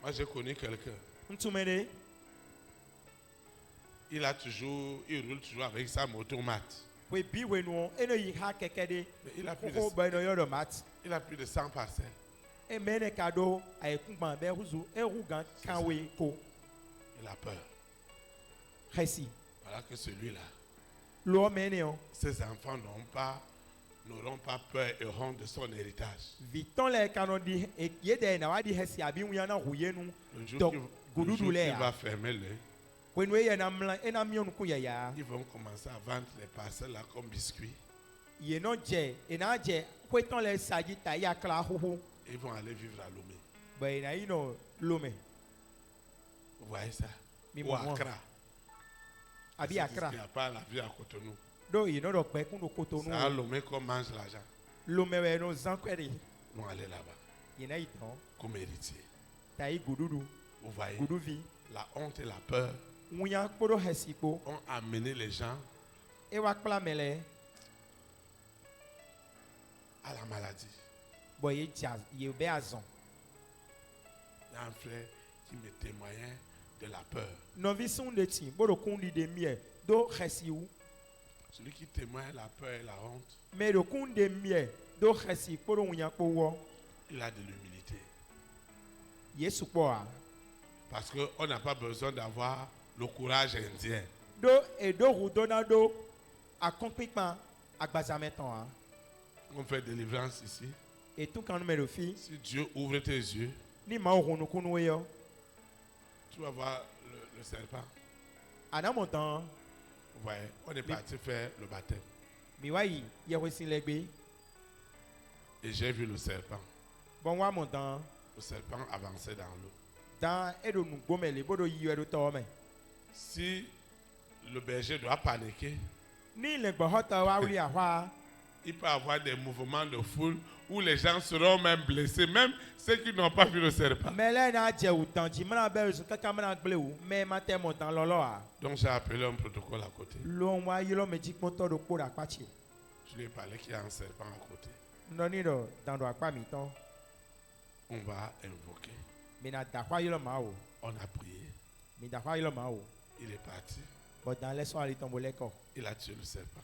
moi j'ai connu quelqu'un. ntumene Il roule toujours avec sa moto mat. we bi we no eno yi ha keke de Mais il a plus ko de, ba no yodo mat il a plus de 100 parcelles. e mene kado ay kunba be huzu e rugan kanwe ko Il a peur. hesi Voilà que celui-là, lo mene o ses enfants n'auront pas peur et honte de son héritage. viton le kano di e yede na wadi hesi abi unya na huye nu Le jour Donc, qu'il goudou doulé, va hein. fermer l'œil, when we ye na mla e na mion ku ya ils vont commencer à vendre les parcelles là comme biscuits. ye no je e na je kweton le saji ta ya kla huhu Ils vont aller vivre à Lomé. ba na ino lome Vous voyez ça? Mi Ou mo à mo. Accra. abi Il akra n'y a pas la vie à Cotonou. do ye no do pe kun do kotonu C'est à Lomé qu'on mange l'argent. lome we no zankwere Ils vont aller là-bas ye na iton comme héritier. ta yi gududu Vous voyez? guduvi La honte et la peur unya kporo hesipo ont amené les gens e wa kpla mele à la maladie. bo ye jazz ye be azon Il y a un frère qui me témoignait de la peur. novi sun de ti bodo kundi de mie do hesiu Celui qui témoigne la peur et la honte, me do kunde mie do hesi kporo unya kpowo il a de l'humilité. yesu kpo a Parce qu'on n'a pas besoin d'avoir le courage indien. do edo hudona do akonkpikpa agbazameton a On fait délivrance ici. et tout quand numéro fi Si Dieu ouvre tes yeux, ni ma ohunu kunu yo tu vas voir le serpent. anamontan Vous voyez, on est parti faire le baptême. mi wayi ye wesin legbe Et j'ai vu le serpent. bon wa montan Le serpent avançait dans l'eau. dan edo nu gbomele bodo yi edo to me Si le berger doit paniquer, ni le gbohota wa wi ahwa il peut avoir des mouvements de foule où les gens seront même blessés, même ceux qui n'ont pas vu le serpent. mele na je utan ji mana be su kaka mana gble wu me ma te montan lolo a Donc j'ai appelé un protocole à côté. lo wa yi lo meji poto do kpo da pachi Je lui ai parlé qu'il y a un serpent à côté. no ni do dan do apa mi ton On va invoquer. mi na da kwa yi lo ma o On a prié. mi da kwa yi lo ma o Il est parti. but dan le so ali ton bole ko Il a tué le serpent.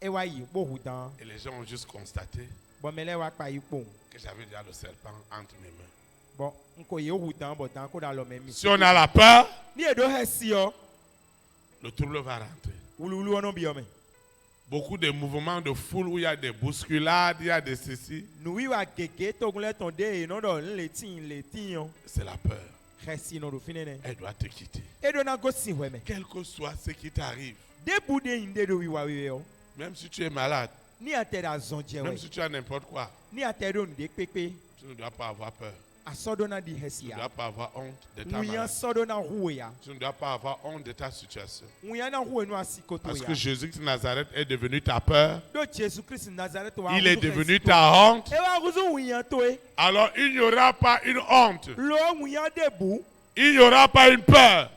e wa yi bo hudan Et les gens ont juste constaté bon mele wa pa yi po que j'avais déjà le serpent entre mes mains. bon nko ye hudan but dan ko da lo me mi Si on a la peur, ni edo hesi o le trouble va rentrer. wululu ono bi o me Beaucoup de mouvements de foule où il y a des bousculades, il y a des ceci. nuwi wa gege togunle ton de no do le tin o C'est la peur. hesi no do finene Elle doit te quitter. edo na go sin we me Quel que soit ce qui t'arrive, de bude inde do wi wa we o même si tu es malade, ni ate da zon je même we si tu as n'importe quoi, ni ate do nde pepe tu ne dois pas avoir peur. asodo na di Tu hesi ne ya dois pas avoir honte de ta wuya maladie. sodo na huwe ya Tu ne dois pas avoir honte de ta situation. wuya na huwe no asikoto Parce ya que Jésus de Nazareth est devenu ta peur. do Jésus Christ Nazareth wa Il est huzu devenu hesi to. ta honte. e wa huzu wuya to e Alors il n'y aura pas une honte. lo wuya debu Il n'y aura pas une peur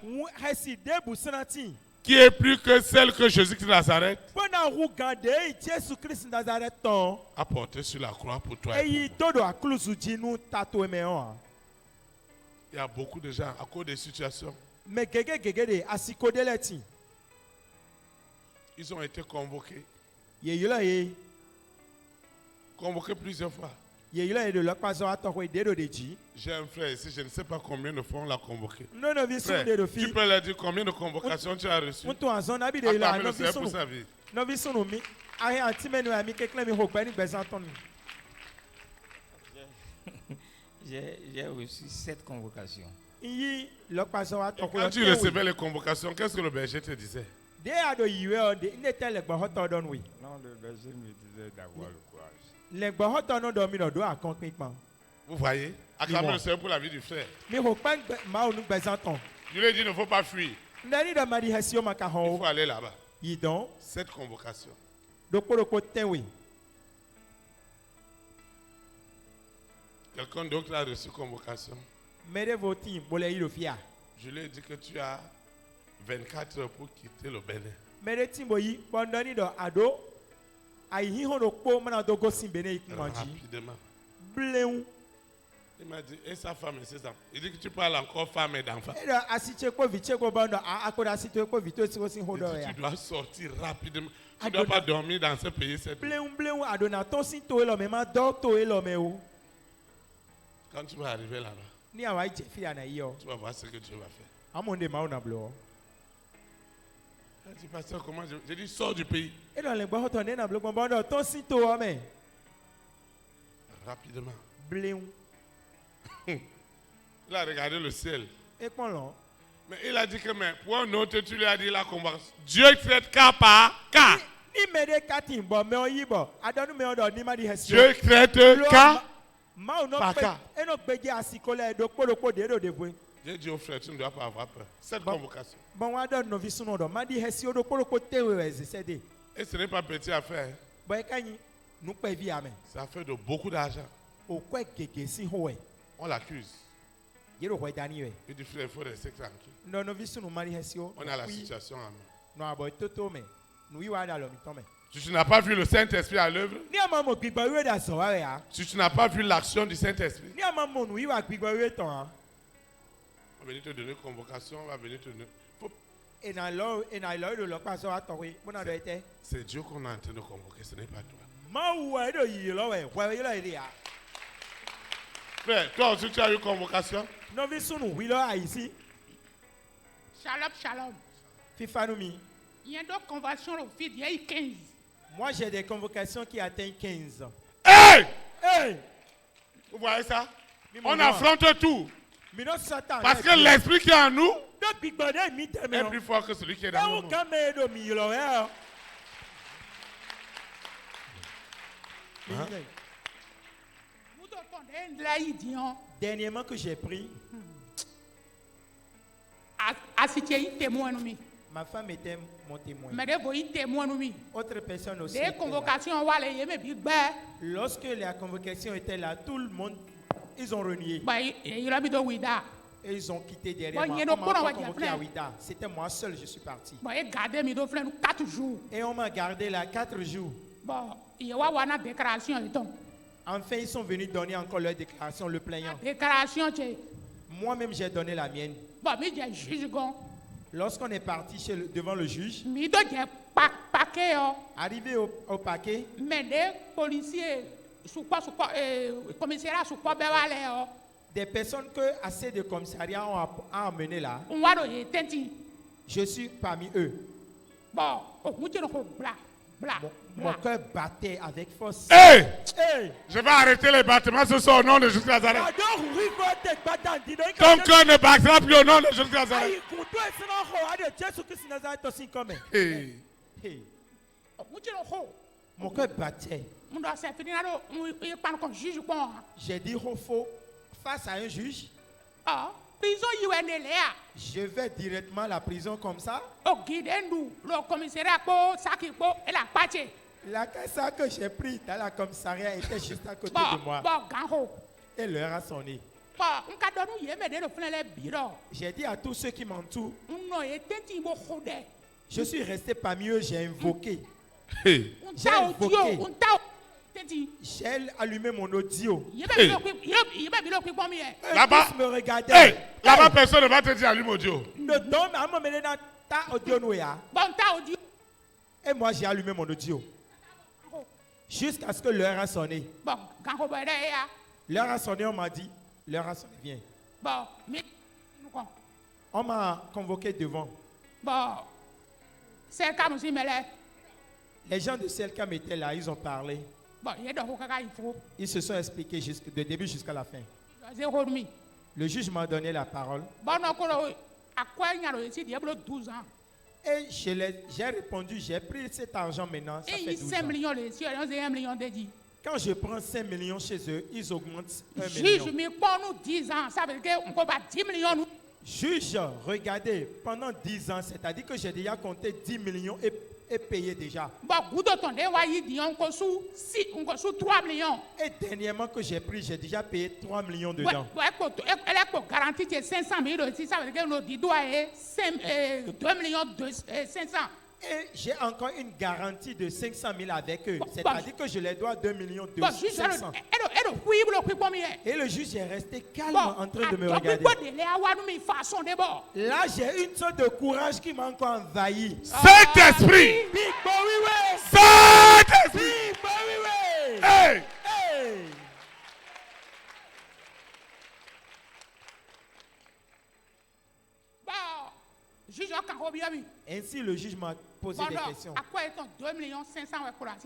hesi debu sanati qui est plus que celle que Jésus de Nazareth bona hu gande Jésus Christ Nazareth ton a portée sur la croix pour toi. e yi todo aklusu jinu tato me on Il y a beaucoup de gens à cause des situations. me gege de asiko de leti Ils ont été convoqués. ye yilo ye Convoqués plusieurs fois. ye yilo ye de lokpazo atoko de do de ji J'ai un frère ici, je ne sais pas combien de fois on l'a convoqué. no no vi Frère, sun de do tu fi peux leur dire combien de convocations tu as reçues. unto azon abi de yilo Acclamer no le vi Seigneur pour sun sa vie. no vi sun mi ahe anti menu ami kekle mi ho gbe ni gbezan ton J'ai reçu 7 convocations. yi lokpazo atoko Quand tu recevais les convocations, qu'est-ce que le berger te disait? de ado yiwe o de ne tele gbo hoto don wi Non, le berger me disait d'avoir le courage. le gbo hoto no do mi no do akon pinpan Vous voyez? Acclamer Dis-moi. le Seigneur pour la vie du frère. mi ho pan ma onu gbezan ton Je lui ai dit, il ne faut pas fuir. ndani da mari hesi o maka Il ho faut aller là-bas. yi don Cette convocation. do poroko tenwi Quelqu'un d'autre a reçu convocation. Mettez vos teams, bolé le fia. Je lui ai dit que tu as 24 heures pour quitter le Bénin. Mettez team boyi, pendant do ado, ayi hono po mana do go simbene ikmanji. Rapidement. Bléon. Il m'a dit, et sa femme et ses enfants. Il dit que tu parles encore femme et d'enfants. Et là, assis ko viche ko bando, akoda assis ko vito si ko sin Il hodo dit, ya. tu dois sortir rapidement. Tu ne dois pas dormir dans ce pays cette nuit. Bléon, adona ton sin to elo me ma do to elo me o. Quand tu vas arriver là-bas, Ni awa ije fi ana yo. tu vas voir ce que Dieu va faire. Amonde ma ona blo. Il dit, pasteur, comment j'ai dit, sors du pays. Et dans les bois ton na blo bando ton sin to o me. Rapidement. Bléon. Il a regardé le ciel. Et qu'on l'on. Mais il a dit que, mais pour un autre, tu lui as dit la conversation. Dieu traite cas par cas. Ni mede katin bo me oyibo. Adonu me odo ni ma di hesio. Dieu traite cas. Ma o no Par pe. cas. E no gbeje asikole do kpolokpo de do devwe. J'ai dit au frère, tu ne dois pas avoir peur. Cette convocation. Bon wa do no visu no do. Ma di hesio do kpolokpo tewe weze sede. Et ce n'est pas petit affaire. Hein. Bo e kanyi nu pe vi amen. C'est affaire de beaucoup d'argent. O kwe gege si howe. On l'accuse. Yero howe dani we. Il dit, frère, il faut rester tranquille. No visu no ma di hesio. On a la situation en main. No abo toto me. Nu yi wa da lo mi ton me. Si tu n'as pas vu le Saint-Esprit à l'œuvre, Ni ama mo gbigbo we da so wa ya. si tu n'as pas vu l'action du Saint-Esprit, Ni ama mo nu yi wa gbigbo we ton ha. on va venir te donner une convocation, on va venir te donner. E na lo do lo pa so wa ton we. Mo na do ete. C'est Dieu qu'on est en train de convoquer, ce n'est pas toi. Ma wa do yi lo we. Wa yi lo ide ya. Frère, toi aussi tu as eu convocation. No visu nu wi lo aisi. Shalom, shalom. Fifa nu mi. Il y a d'autres conventions au fil, il y a eu 15. Moi, j'ai des convocations qui atteignent 15 ans. Hey! Hey! Vous voyez ça? Mi On mo affronte tout. Mi no Satan. Parce que l'esprit qui est en nous Do bigbode mi te me. est plus fort que celui qui est dans E o nous. kan me do mi lo ya. Nous devons là, il dit, Dernièrement que j'ai pris, associer un témoin, ma femme était mon témoin. mais de vous témoin, Autre personne aussi. des était là. convocations, on va les mais big bear. Lorsque la convocation était là, tout le monde, ils ont renié. Il a mis de Ouida. Et ils ont quitté derrière Bon, moi. il y a On nos m'a cours, on pas va dire convoqué à plein. Ouida. C'était moi seul, je suis parti. Bon, il gardé mis de fleurs 4 jours. Et on m'a gardé là 4 jours. Bon, il y a une déclaration. Enfin, ils sont venus donner encore leur déclaration, le plaignant. Déclaration, c'est. Moi-même, j'ai donné la mienne. Bon, mais j'ai juge, Lorsqu'on est parti devant le juge, mais j'ai paquet, arrivé au paquet, mais des policiers, sous quoi, commissariat, sous quoi, ben, allez, des personnes que assez de commissariats ont emmené là, on va le tenter. je suis parmi eux. Bon, on tient le bla, bla, Mon cœur battait avec force. Hey! Hey! Je vais arrêter les battements ce soir au nom de Jésus Nazareth. Adore, oui, votre battant, dis donc. Ton cœur ne battra plus au nom de Jésus Nazareth. Aïe, pour toi, c'est non, oh, allez, Jésus Christ Nazareth aussi comme. Hey. Hey. on tient le haut. Mon cœur battait. On doit se finir là, on parle comme juge, bon. J'ai dit au faux, face à un juge, Ah, prison, il est là. je vais directement à la prison comme ça. Au guide, nous, le commissariat, ça qui est et la pâté. La caisse que j'ai pris dans la commissariat était juste à côté Bon, de moi. bon, garo. Et l'heure a sonné. Bon, on a donné, il y a le plein les bureaux. J'ai dit à tous ceux qui m'entourent, On a été un petit peu je suis resté parmi eux, j'ai invoqué. Hey. on J'ai t'a invoqué. audio, on t'a dit. J'ai allumé mon audio. Il va bien le combien. Eux Là-bas. tous me regardaient. Hey! Là-bas, Hey! personne ne va te dire allume Dieu. Ne donne à moi mener dans ta audio noya. Bon, t'a audio. Et moi j'ai allumé mon audio. Jusqu'à ce que l'heure a sonné. Bon, garo, ben, là, L'heure a sonné, on m'a dit, l'heure a sonné, viens. bon, mais, On m'a convoqué devant. bon, c'est comme si, mais là, Les gens de Selkam étaient là, ils ont parlé. bon, il y a donc il faut. Ils se sont expliqués de début jusqu'à la fin. 0,5. Le juge m'a donné la parole. Bon, on à quoi il y a le il y a 12 ans. Et j'ai répondu, j'ai pris cet argent maintenant, ça Et fait il 12 5 ans. millions, les siens, il y a 1 million de dit. Quand je prends 5 millions chez eux, ils augmentent 1 Juge, million. mais pour nous 10 ans, ça veut dire qu'on peut pas 10 millions. Nous. Juge, regardez, pendant 10 ans, c'est-à-dire que j'ai déjà compté 10 millions et est payé déjà. Bon, goudo ton de wa yi di on ko su 3 millions. Et dernièrement que j'ai pris, j'ai déjà payé 3 millions dedans. Elle a garanti 500 000 aussi, ça veut dire que nous dit doit 2 millions 500. Et j'ai encore une garantie de 500 000 avec eux. C'est-à-dire que je les dois 2 millions 500. Et le juge est resté calme en train de me regarder. Là, j'ai une sorte de courage qui m'a encore envahi. Saint-Esprit! Saint-Esprit! Hey! Hey! Ainsi, le juge m'a posé des questions.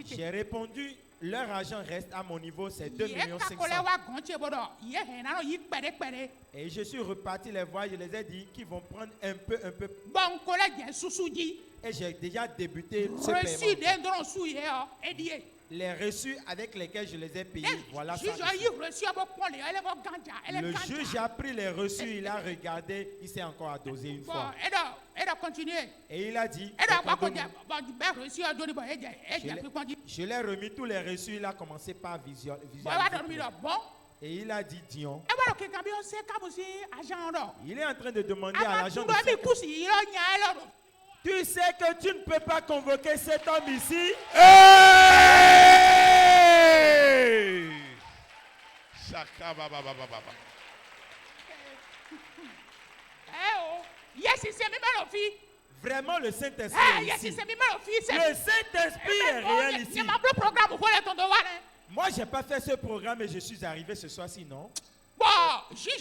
J'ai répondu, leur argent reste à mon niveau, c'est 2 500 000. Et je suis reparti les voir, je les ai dit qu'ils vont prendre un peu. Et j'ai déjà débuté ce paiement. Les reçus avec lesquels je les ai payés, voilà ça. Le juge a pris les reçus, il a regardé, il s'est encore adosé une fois. Et il a dit, je l'ai remis tous les reçus, il a commencé par visualiser. Et il a dit, Dion, il est en train de demander à l'agent de tu sais que tu ne peux pas convoquer cet homme ici. Hey! Shaka baba baba baba. Vraiment, le Saint-Esprit est ici. Le Saint-Esprit est réel ici. Moi, je n'ai pas fait ce programme et je suis arrivé ce soir-ci, non? Et si le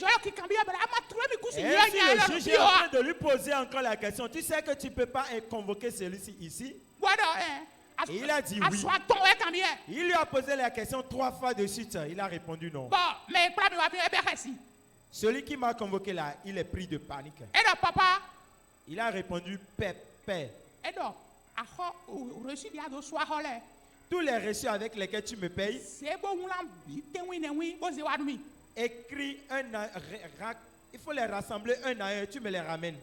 juge est en train de lui poser encore la question, tu sais que tu ne peux pas convoquer celui-ci ici? Et il a dit oui. Il lui a posé la question 3 fois de suite. Il a répondu non. Celui qui m'a convoqué là, il est pris de panique. Il a répondu paix. Tous les reçus avec lesquels tu me payes, écris il faut les rassembler un à un, tu me les ramènes.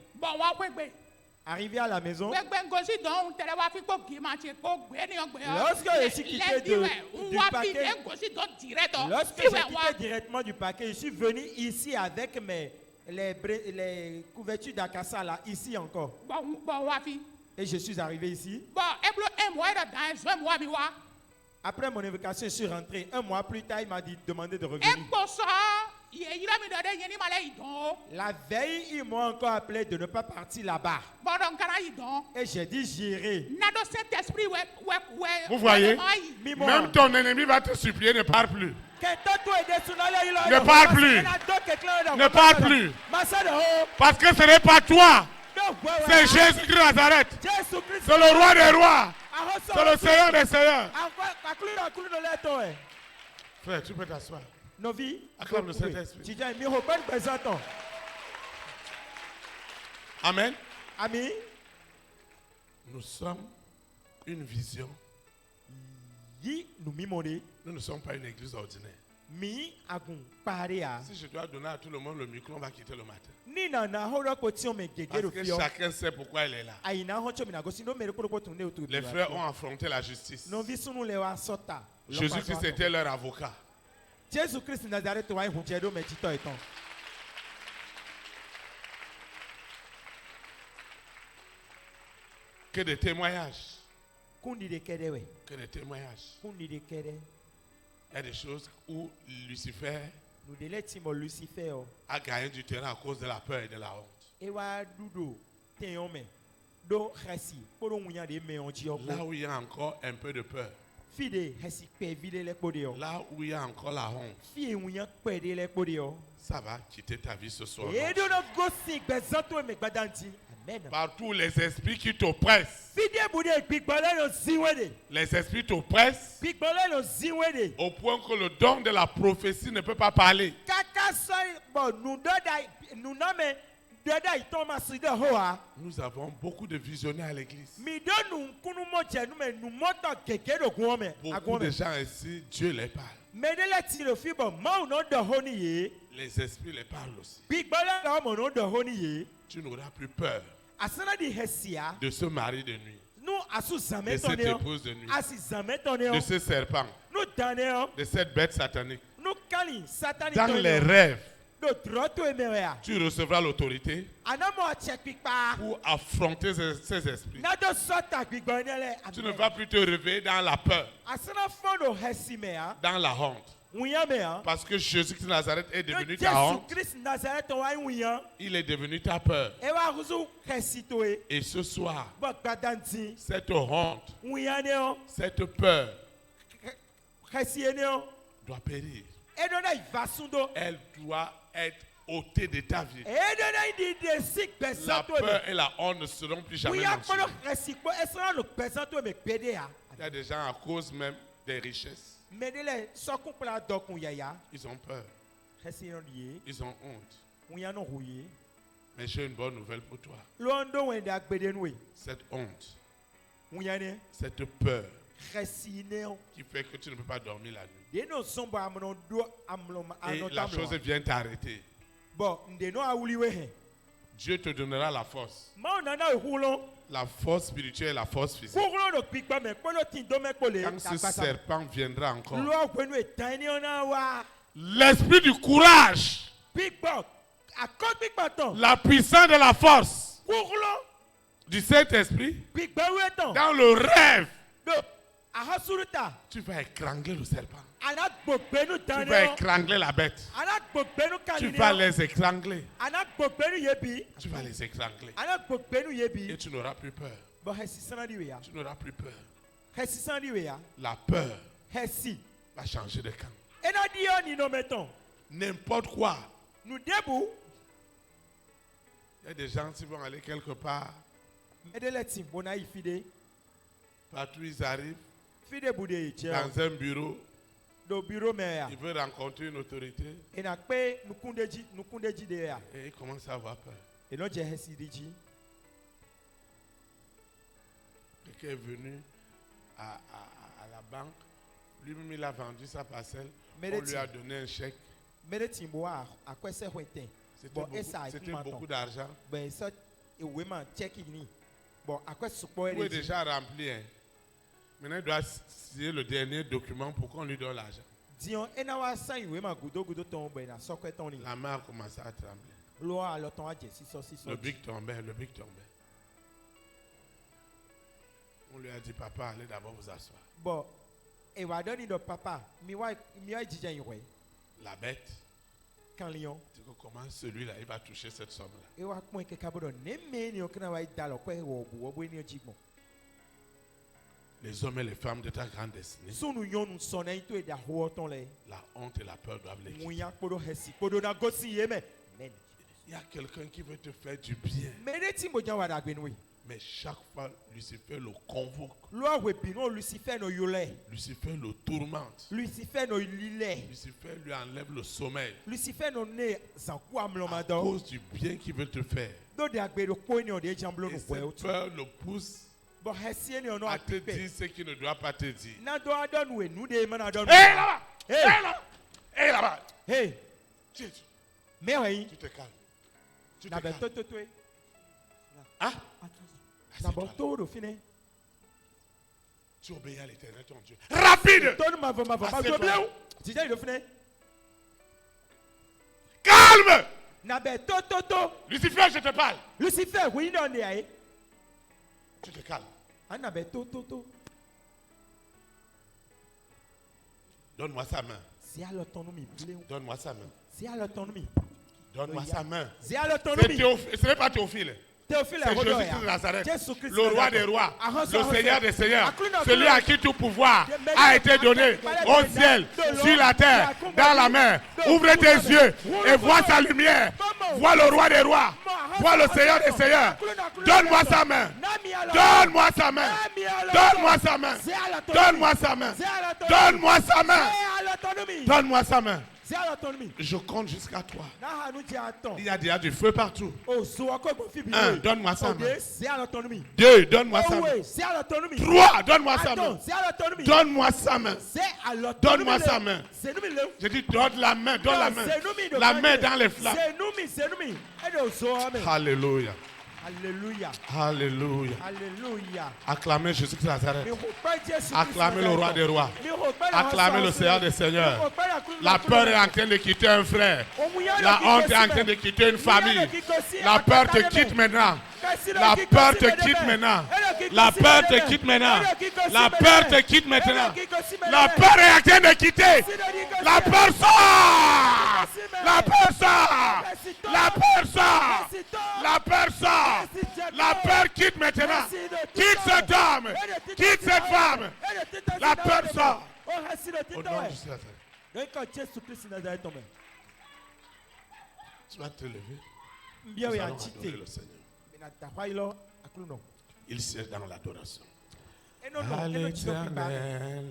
Arrivé à la maison, lorsque je suis quitté du paquet, lorsque j'ai quitté directement du paquet, je suis venu ici avec les couvertures d'Akassa là, ici encore. Et je suis arrivé ici. Après mon invocation, je suis rentré. 1 mois plus tard, il m'a demandé de revenir. La veille, ils m'ont encore appelé de ne pas partir là-bas. Et j'ai dit, j'irai. Vous voyez, même ton ennemi va te supplier, ne parle plus. Ne parle plus. Ne parle plus. Parce que ce n'est pas toi. C'est Jésus de Nazareth. C'est le roi des rois. C'est le Seigneur des seigneurs. Frère, tu peux t'asseoir. Acclame le Saint-Esprit. Amen. Amen. Nous sommes une vision. Nous ne sommes pas une église ordinaire. Si je dois donner à tout le monde le micro, on va quitter le matin. Parce que chacun sait pourquoi elle est là. Les frères ont affronté la justice. Jésus-Christ était leur avocat. Que des témoignages. Que des témoignages. Il y a des choses où Lucifer a gagné du terrain à cause de la peur et de la honte. Là où il y a encore un peu de peur. Là où il y a encore la honte. Ça va quitter ta vie ce soir. Partout les esprits qui t'oppressent. Les esprits t'oppressent au point que le don de la prophétie ne peut pas parler. Nous avons beaucoup de visionnaires à l'église. Beaucoup de gens ici, Dieu les parle. Les esprits les parlent aussi. Tu n'auras plus peur de ce mari de nuit. de cette épouse de nuit, de ce serpent, de cette bête satanique. Dans les rêves, tu recevras l'autorité pour affronter ces esprits. Tu ne vas plus te réveiller dans la peur, dans la honte. Parce que Jésus-Christ de Nazareth est devenu ta honte. Il est devenu ta peur. Et ce soir, cette honte, cette peur doit périr. Elle doit être ôtée de ta vie. La peur et la honte ne seront plus jamais dans ta vie. Il y a des gens à cause même des richesses. Ils ont peur. Ils ont honte. Mais j'ai une bonne nouvelle pour toi. Cette honte, cette peur qui fait que tu ne peux pas dormir la nuit. Et la chose vient t'arrêter. Dieu te donnera la force. La force spirituelle et la force physique. Quand ce serpent viendra encore, l'esprit du courage, la puissance de la force du Saint-Esprit, dans le rêve, tu vas étrangler le serpent. Tu vas étrangler la bête. Tu vas les étrangler. Tu vas les étrangler. Et tu n'auras plus peur. Tu n'auras plus peur. La peur va changer de camp. N'importe quoi. Il y a des gens qui vont aller quelque part. Partout ils arrivent. Dans un bureau. Il veut rencontrer une autorité. Et il commence à avoir peur. Quelqu'un est venu à la banque. Lui-même, il a vendu sa parcelle. On lui a donné un chèque. C'était beaucoup d'argent. Tout est déjà rempli. Hein. Maintenant, il doit signer le dernier document pour qu'on lui donne l'argent. La main a commencé à trembler. Le bic tombait. On lui a dit, papa, allez d'abord vous asseoir. La bête, tu comment celui-là, il va toucher cette somme-là. Les hommes et les femmes de ta grande destinée, la honte et la peur doivent les quitter. Il y a quelqu'un qui veut te faire du bien. Mais chaque fois, Lucifer le convoque. Lucifer le tourmente. Lucifer lui enlève le sommeil. À cause du bien qu'il veut te faire. Et cette peur le pousse à te dire ce qu'il ne doit pas te dire. Hé là-bas! Hé là-bas! Hé là-bas! Hé! Tu te calmes. Tu te calmes. Hein? Tu obéis à l'Éternel ton Dieu. Rapide! Calme! Lucifer, je te parle. Lucifer, oui, non, tu te calmes. Donne-moi sa main. Donne-moi sa main. Donne-moi sa main. Ce n'est pas Théophile. C'est Jésus-Christ de Nazareth, le roi des rois, le Seigneur des seigneurs, celui à qui tout pouvoir a été donné au ciel, sur la terre, dans la mer. Ouvre tes yeux et vois sa lumière. Vois le roi des rois, vois le Seigneur des seigneurs. Donne-moi sa main. Donne-moi sa main. Donne-moi sa main. Donne-moi sa main. Donne-moi sa main. Donne-moi sa main. Je compte jusqu'à toi. Il y a déjà du feu partout. 1, donne-moi sa main. 2, donne-moi sa main. 3, donne-moi sa main. Donne-moi sa main. Donne-moi sa main. Je dis donne la main, donne la main. La main dans les flammes. Alléluia. Alléluia. Alléluia. Alléluia. Acclamez Jésus de Nazareth. Acclamez le roi des rois. Acclamez le Seigneur des seigneurs. La peur est en train de quitter un frère. La honte est en train de quitter une famille. La peur te quitte maintenant. La peur te quitte maintenant. La peur te quitte maintenant. La peur te quitte maintenant. La peur est en train de quitter. La peur sort. La peur sort. La peur sort. La peur sort. La peur quitte maintenant. Quitte cet homme. Quitte cette femme. La peur sort. Au nom de Jésus. Tu vas te lever. Nous allons adorer le Seigneur. Il sert dans l'adoration. À l'Éternel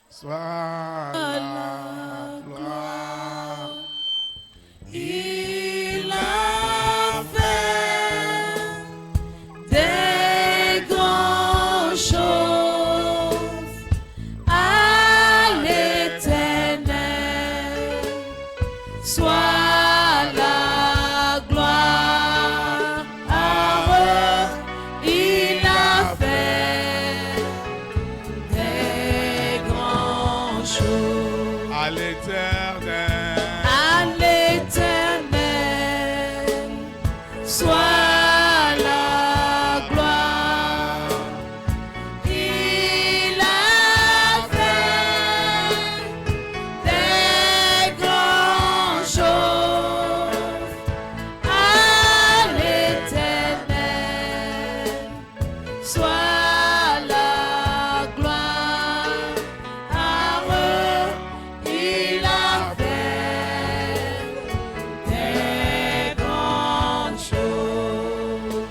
soit la gloire. Il a fait des grandes choses à l'Éternel. Soit la gloire. Il a fait des grandes choses À l'Éternel. à l'Éternel. Soit la gloire. Il a fait des grandes choses à l'Éternel. Soit la gloire. Il a fait des grandes choses.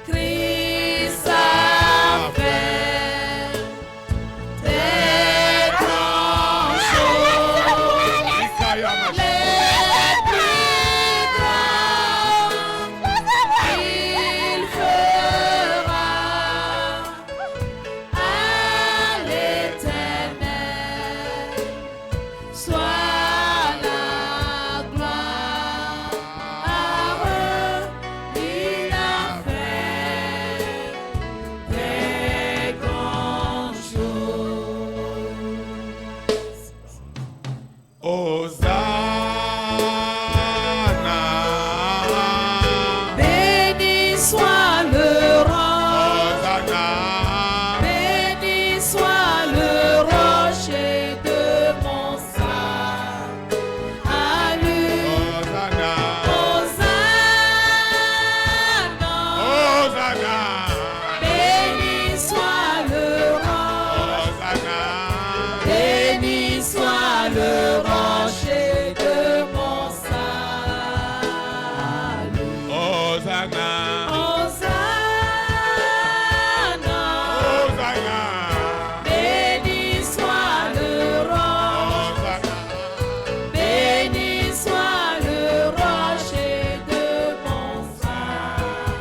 Christ a fait des grandes choses. Les plus grandes, il fera à l'Éternel. Soit la gloire. Il a fait des grandes choses. Hosanna. Béni soit le roi, Hosanna. béni soit le rocher de mon salut. À lui, Hosanna. Hosanna. Hosanna. Béni soit le roi, Hosanna. béni soit le rocher de mon salut. Hosanna. Hosanna. Hosanna. Béni soit le roi, Hosanna. béni soit le rocher de mon salut.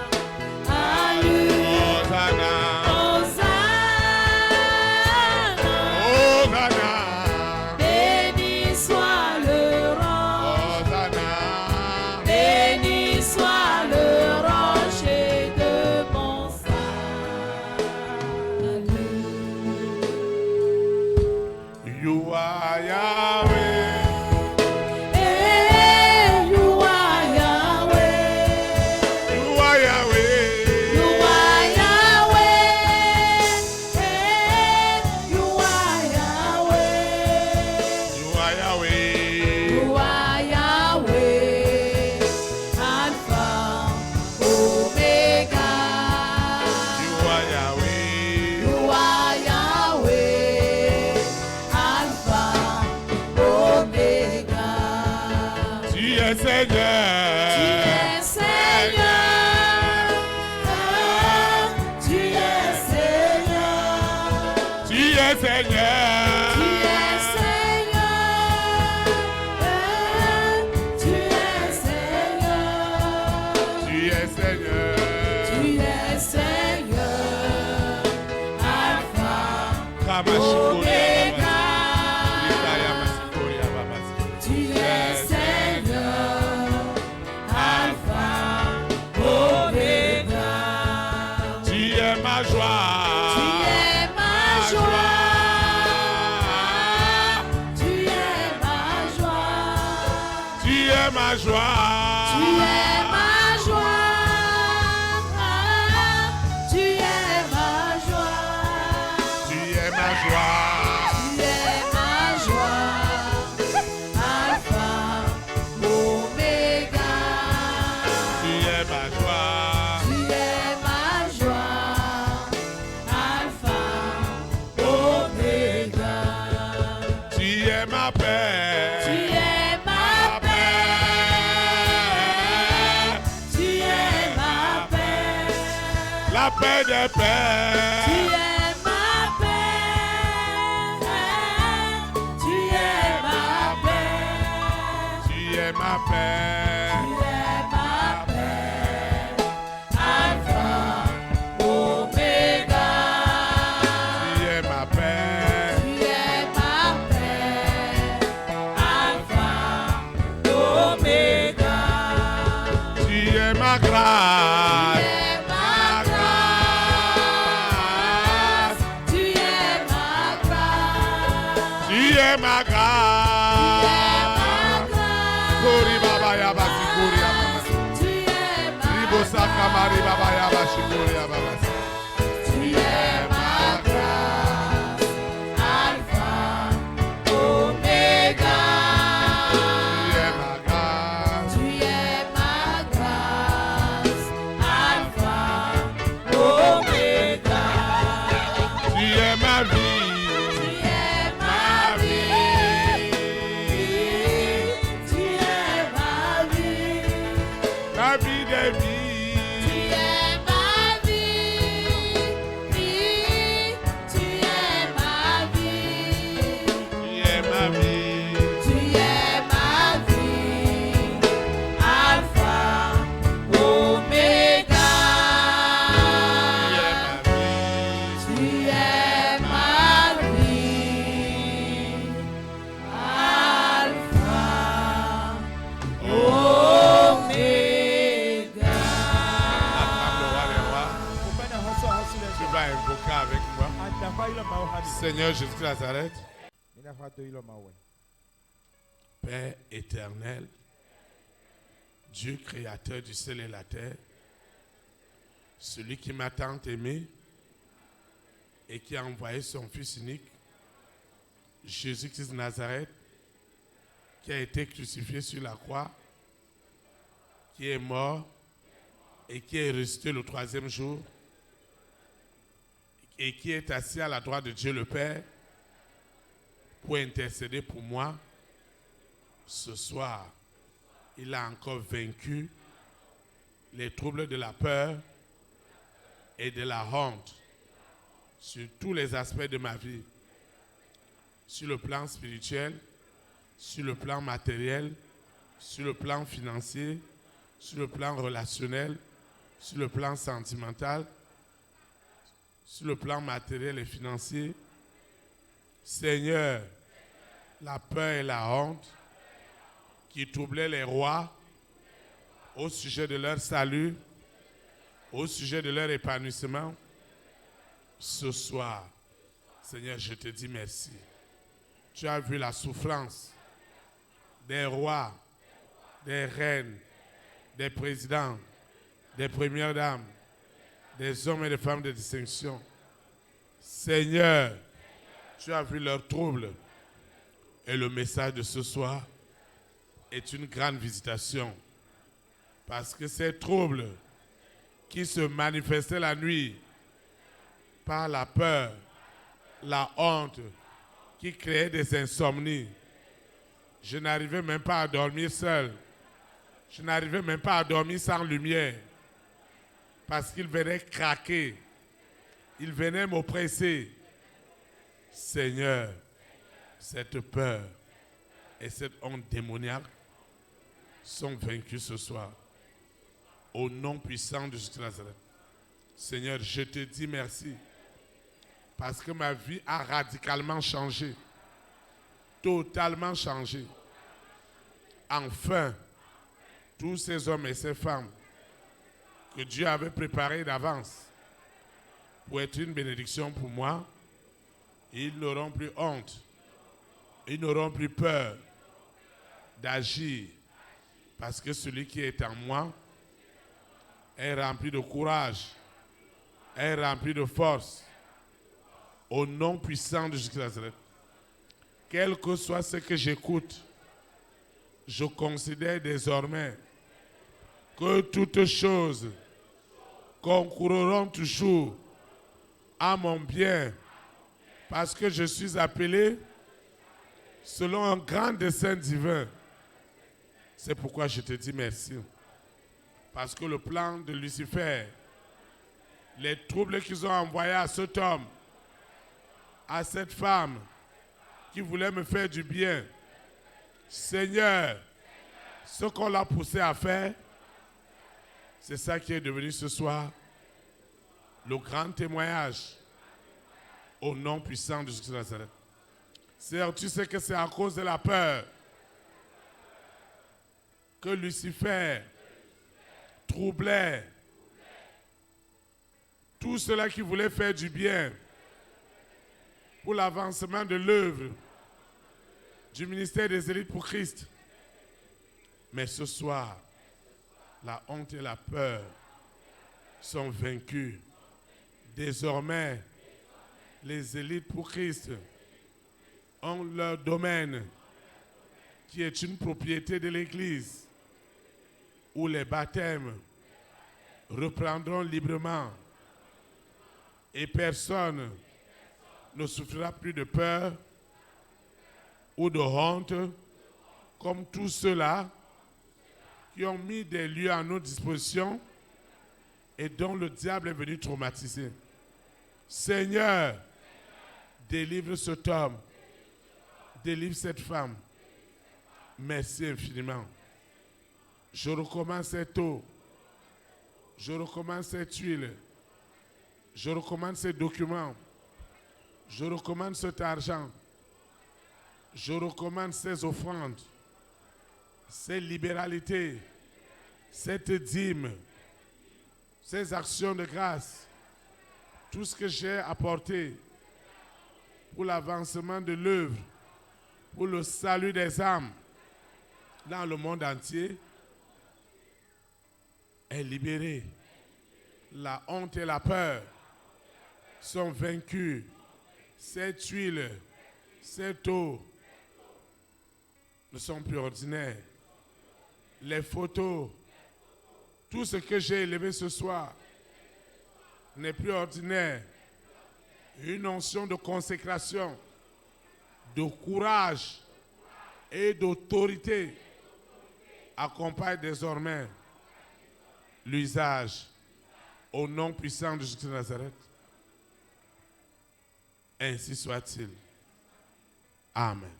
Hosanna. Hosanna. Hosanna. Béni soit le roi, Hosanna. béni soit le rocher de mon salut. You are Yahweh. You are Yahweh. You are Yahweh. You are Yahweh. You are Yahweh. You are Yahweh. You are Yahweh. Alpha, Omega. You are Yahweh. You are Yahweh. Alpha, Omega. Tu es Seigneur. Tu es Seigneur. Tu es Seigneur. Tu es Seigneur. Tu es Seigneur. Tu es Seigneur. Tu es Seigneur. Tu es Seigneur. Alpha, Kamashikoria. Omega. Tu es Seigneur. Alpha, Omega. joie. Tu es ma joie. Tu es ma joie. Tu es ma joie. Tu es ma joie. Alpha, Oméga. Tu es ma joie. Tu es ma joie. Alpha, Oméga. Tu es ma paix. Tu es ma paix. Tu es ma paix. La paix des pères. Tu es ma paix. Tu es ma paix. Tu es ma paix. Tu es ma paix. Alpha, Oméga. Tu es ma paix. Tu es ma paix. Alpha, Oméga. Tu es ma grâce. Tu es ma grâce. Tu es ma grâce. Tu es ma grâce. Kori baba ya basi kori ya baba. Tu es ma Ribo sakamari baba ya bashi kori ya baba. Tu es ma grâce, Alpha, Oméga. Tu es ma grâce. Tu es ma grâce, Alpha, Oméga. Tu es ma vie. Tu es ma vie. Tu es ma vie. La vie des vies. Tu es ma vie, tu es ma vie, Tu es ma vie. tu es ma vie, Alpha, Oméga. Tu es ma vie. Tu es ma vie, Alpha, Oméga. Acclame le roi des rois. Tu vas invoquer avec moi. Seigneur Jésus de Nazareth, Père éternel, Dieu créateur du ciel et la terre, celui qui m'a tant aimé et qui a envoyé son Fils unique, Jésus-Christ de Nazareth, qui a été crucifié sur la croix, qui est mort et qui est ressuscité le troisième jour et qui est assis à la droite de Dieu le Père pour intercéder pour moi. Ce soir, il a encore vaincu les troubles de la peur et de la honte sur tous les aspects de ma vie, sur le plan spirituel, sur le plan matériel, sur le plan financier, sur le plan relationnel, sur le plan sentimental, sur le plan matériel et financier. Seigneur, la peur et la honte qui troublaient les rois au sujet de leur salut, au sujet de leur épanouissement, ce soir, Seigneur, je te dis merci. Tu as vu la souffrance des rois, des reines, des présidents, des premières dames, des hommes et des femmes de distinction. Seigneur, tu as vu leurs troubles. Et le message de ce soir est une grande visitation. Parce que ces troubles qui se manifestaient la nuit par la peur, la honte, qui créaient des insomnies. Je n'arrivais même pas à dormir seul. Je n'arrivais même pas à dormir sans lumière. Parce qu'il venait craquer. Il venait m'oppresser. Seigneur, cette peur et cette honte démoniaque sont vaincus ce soir. Au nom puissant de Jésus de Nazareth. Seigneur, je te dis merci. Parce que ma vie a radicalement changé. Totalement changé. Enfin, tous ces hommes et ces femmes que Dieu avait préparés d'avance pour être une bénédiction pour moi, ils n'auront plus honte. Ils n'auront plus peur d'agir Parce que celui qui est en moi est rempli de courage, est rempli de force. Au nom puissant de Jésus-Christ. Quel que soit ce que j'écoute, je considère désormais que toutes choses concourront toujours à mon bien, parce que je suis appelé selon un grand dessein divin. C'est pourquoi je te dis merci. Parce que le plan de Lucifer, les troubles qu'ils ont envoyés à cet homme, à cette femme qui voulait me faire du bien, Seigneur, ce qu'on l'a poussé à faire, c'est ça qui est devenu ce soir le grand témoignage au nom puissant de Jésus de Nazareth. Seigneur, tu sais que c'est à cause de la peur que Lucifer troublait tout cela qui voulait faire du bien pour l'avancement de l'œuvre du ministère des élites pour Christ. Mais ce soir, la honte et la peur sont vaincus. Désormais, les élites pour Christ ont leur domaine qui est une propriété de l'Église où les baptêmes reprendront librement et personne ne souffrira plus de peur ou de honte comme tous ceux-là qui ont mis des lieux à notre disposition et dont le diable est venu traumatiser. Seigneur, délivre cet homme, délivre cette femme. Merci infiniment. Je recommande cette eau, je recommande cette huile, je recommande ces documents, je recommande cet argent, je recommande ces offrandes, ces libéralités, cette dîme, ces actions de grâce, tout ce que j'ai apporté pour l'avancement de l'œuvre, pour le salut des âmes dans le monde entier, est libéré. La honte et la peur sont vaincus. Cette huile, cette eau ne sont plus ordinaires. Les photos, tout ce que j'ai élevé ce soir n'est plus ordinaire. Une onction de consécration, de courage et d'autorité accompagne désormais l'usage au nom puissant de Jésus de Nazareth. Ainsi soit-il. Amen.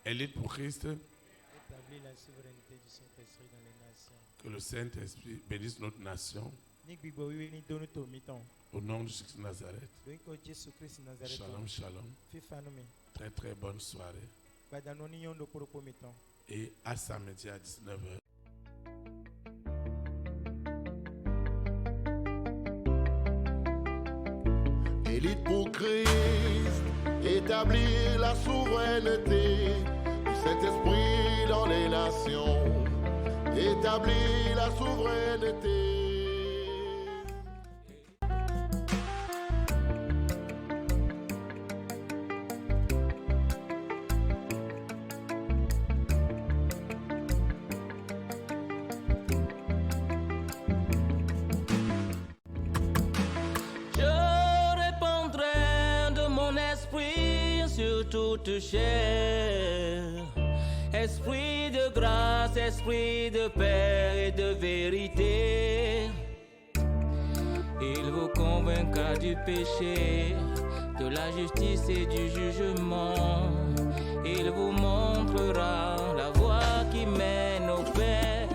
Élite pour Christ. Établis la souveraineté du Saint-Esprit dans les nations. Que le Saint-Esprit bénisse notre nation. Au nom de Jésus de Nazareth. Shalom, shalom. Très très bonne soirée. Et à samedi à 19h. Élite pour Christ, établir la souveraineté du Saint-Esprit dans les nations. Établir la souveraineté. Toute chair, esprit de grâce, esprit de paix et de vérité, il vous convaincra du péché, de la justice et du jugement, il vous montrera la voie qui mène au Père.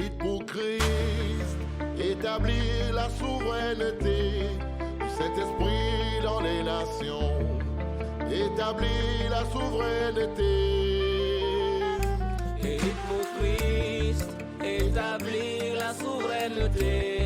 Élite pour Christ, établir la souveraineté du Saint-Esprit dans les nations. Établir la souveraineté. Élite pour Christ, établir la souveraineté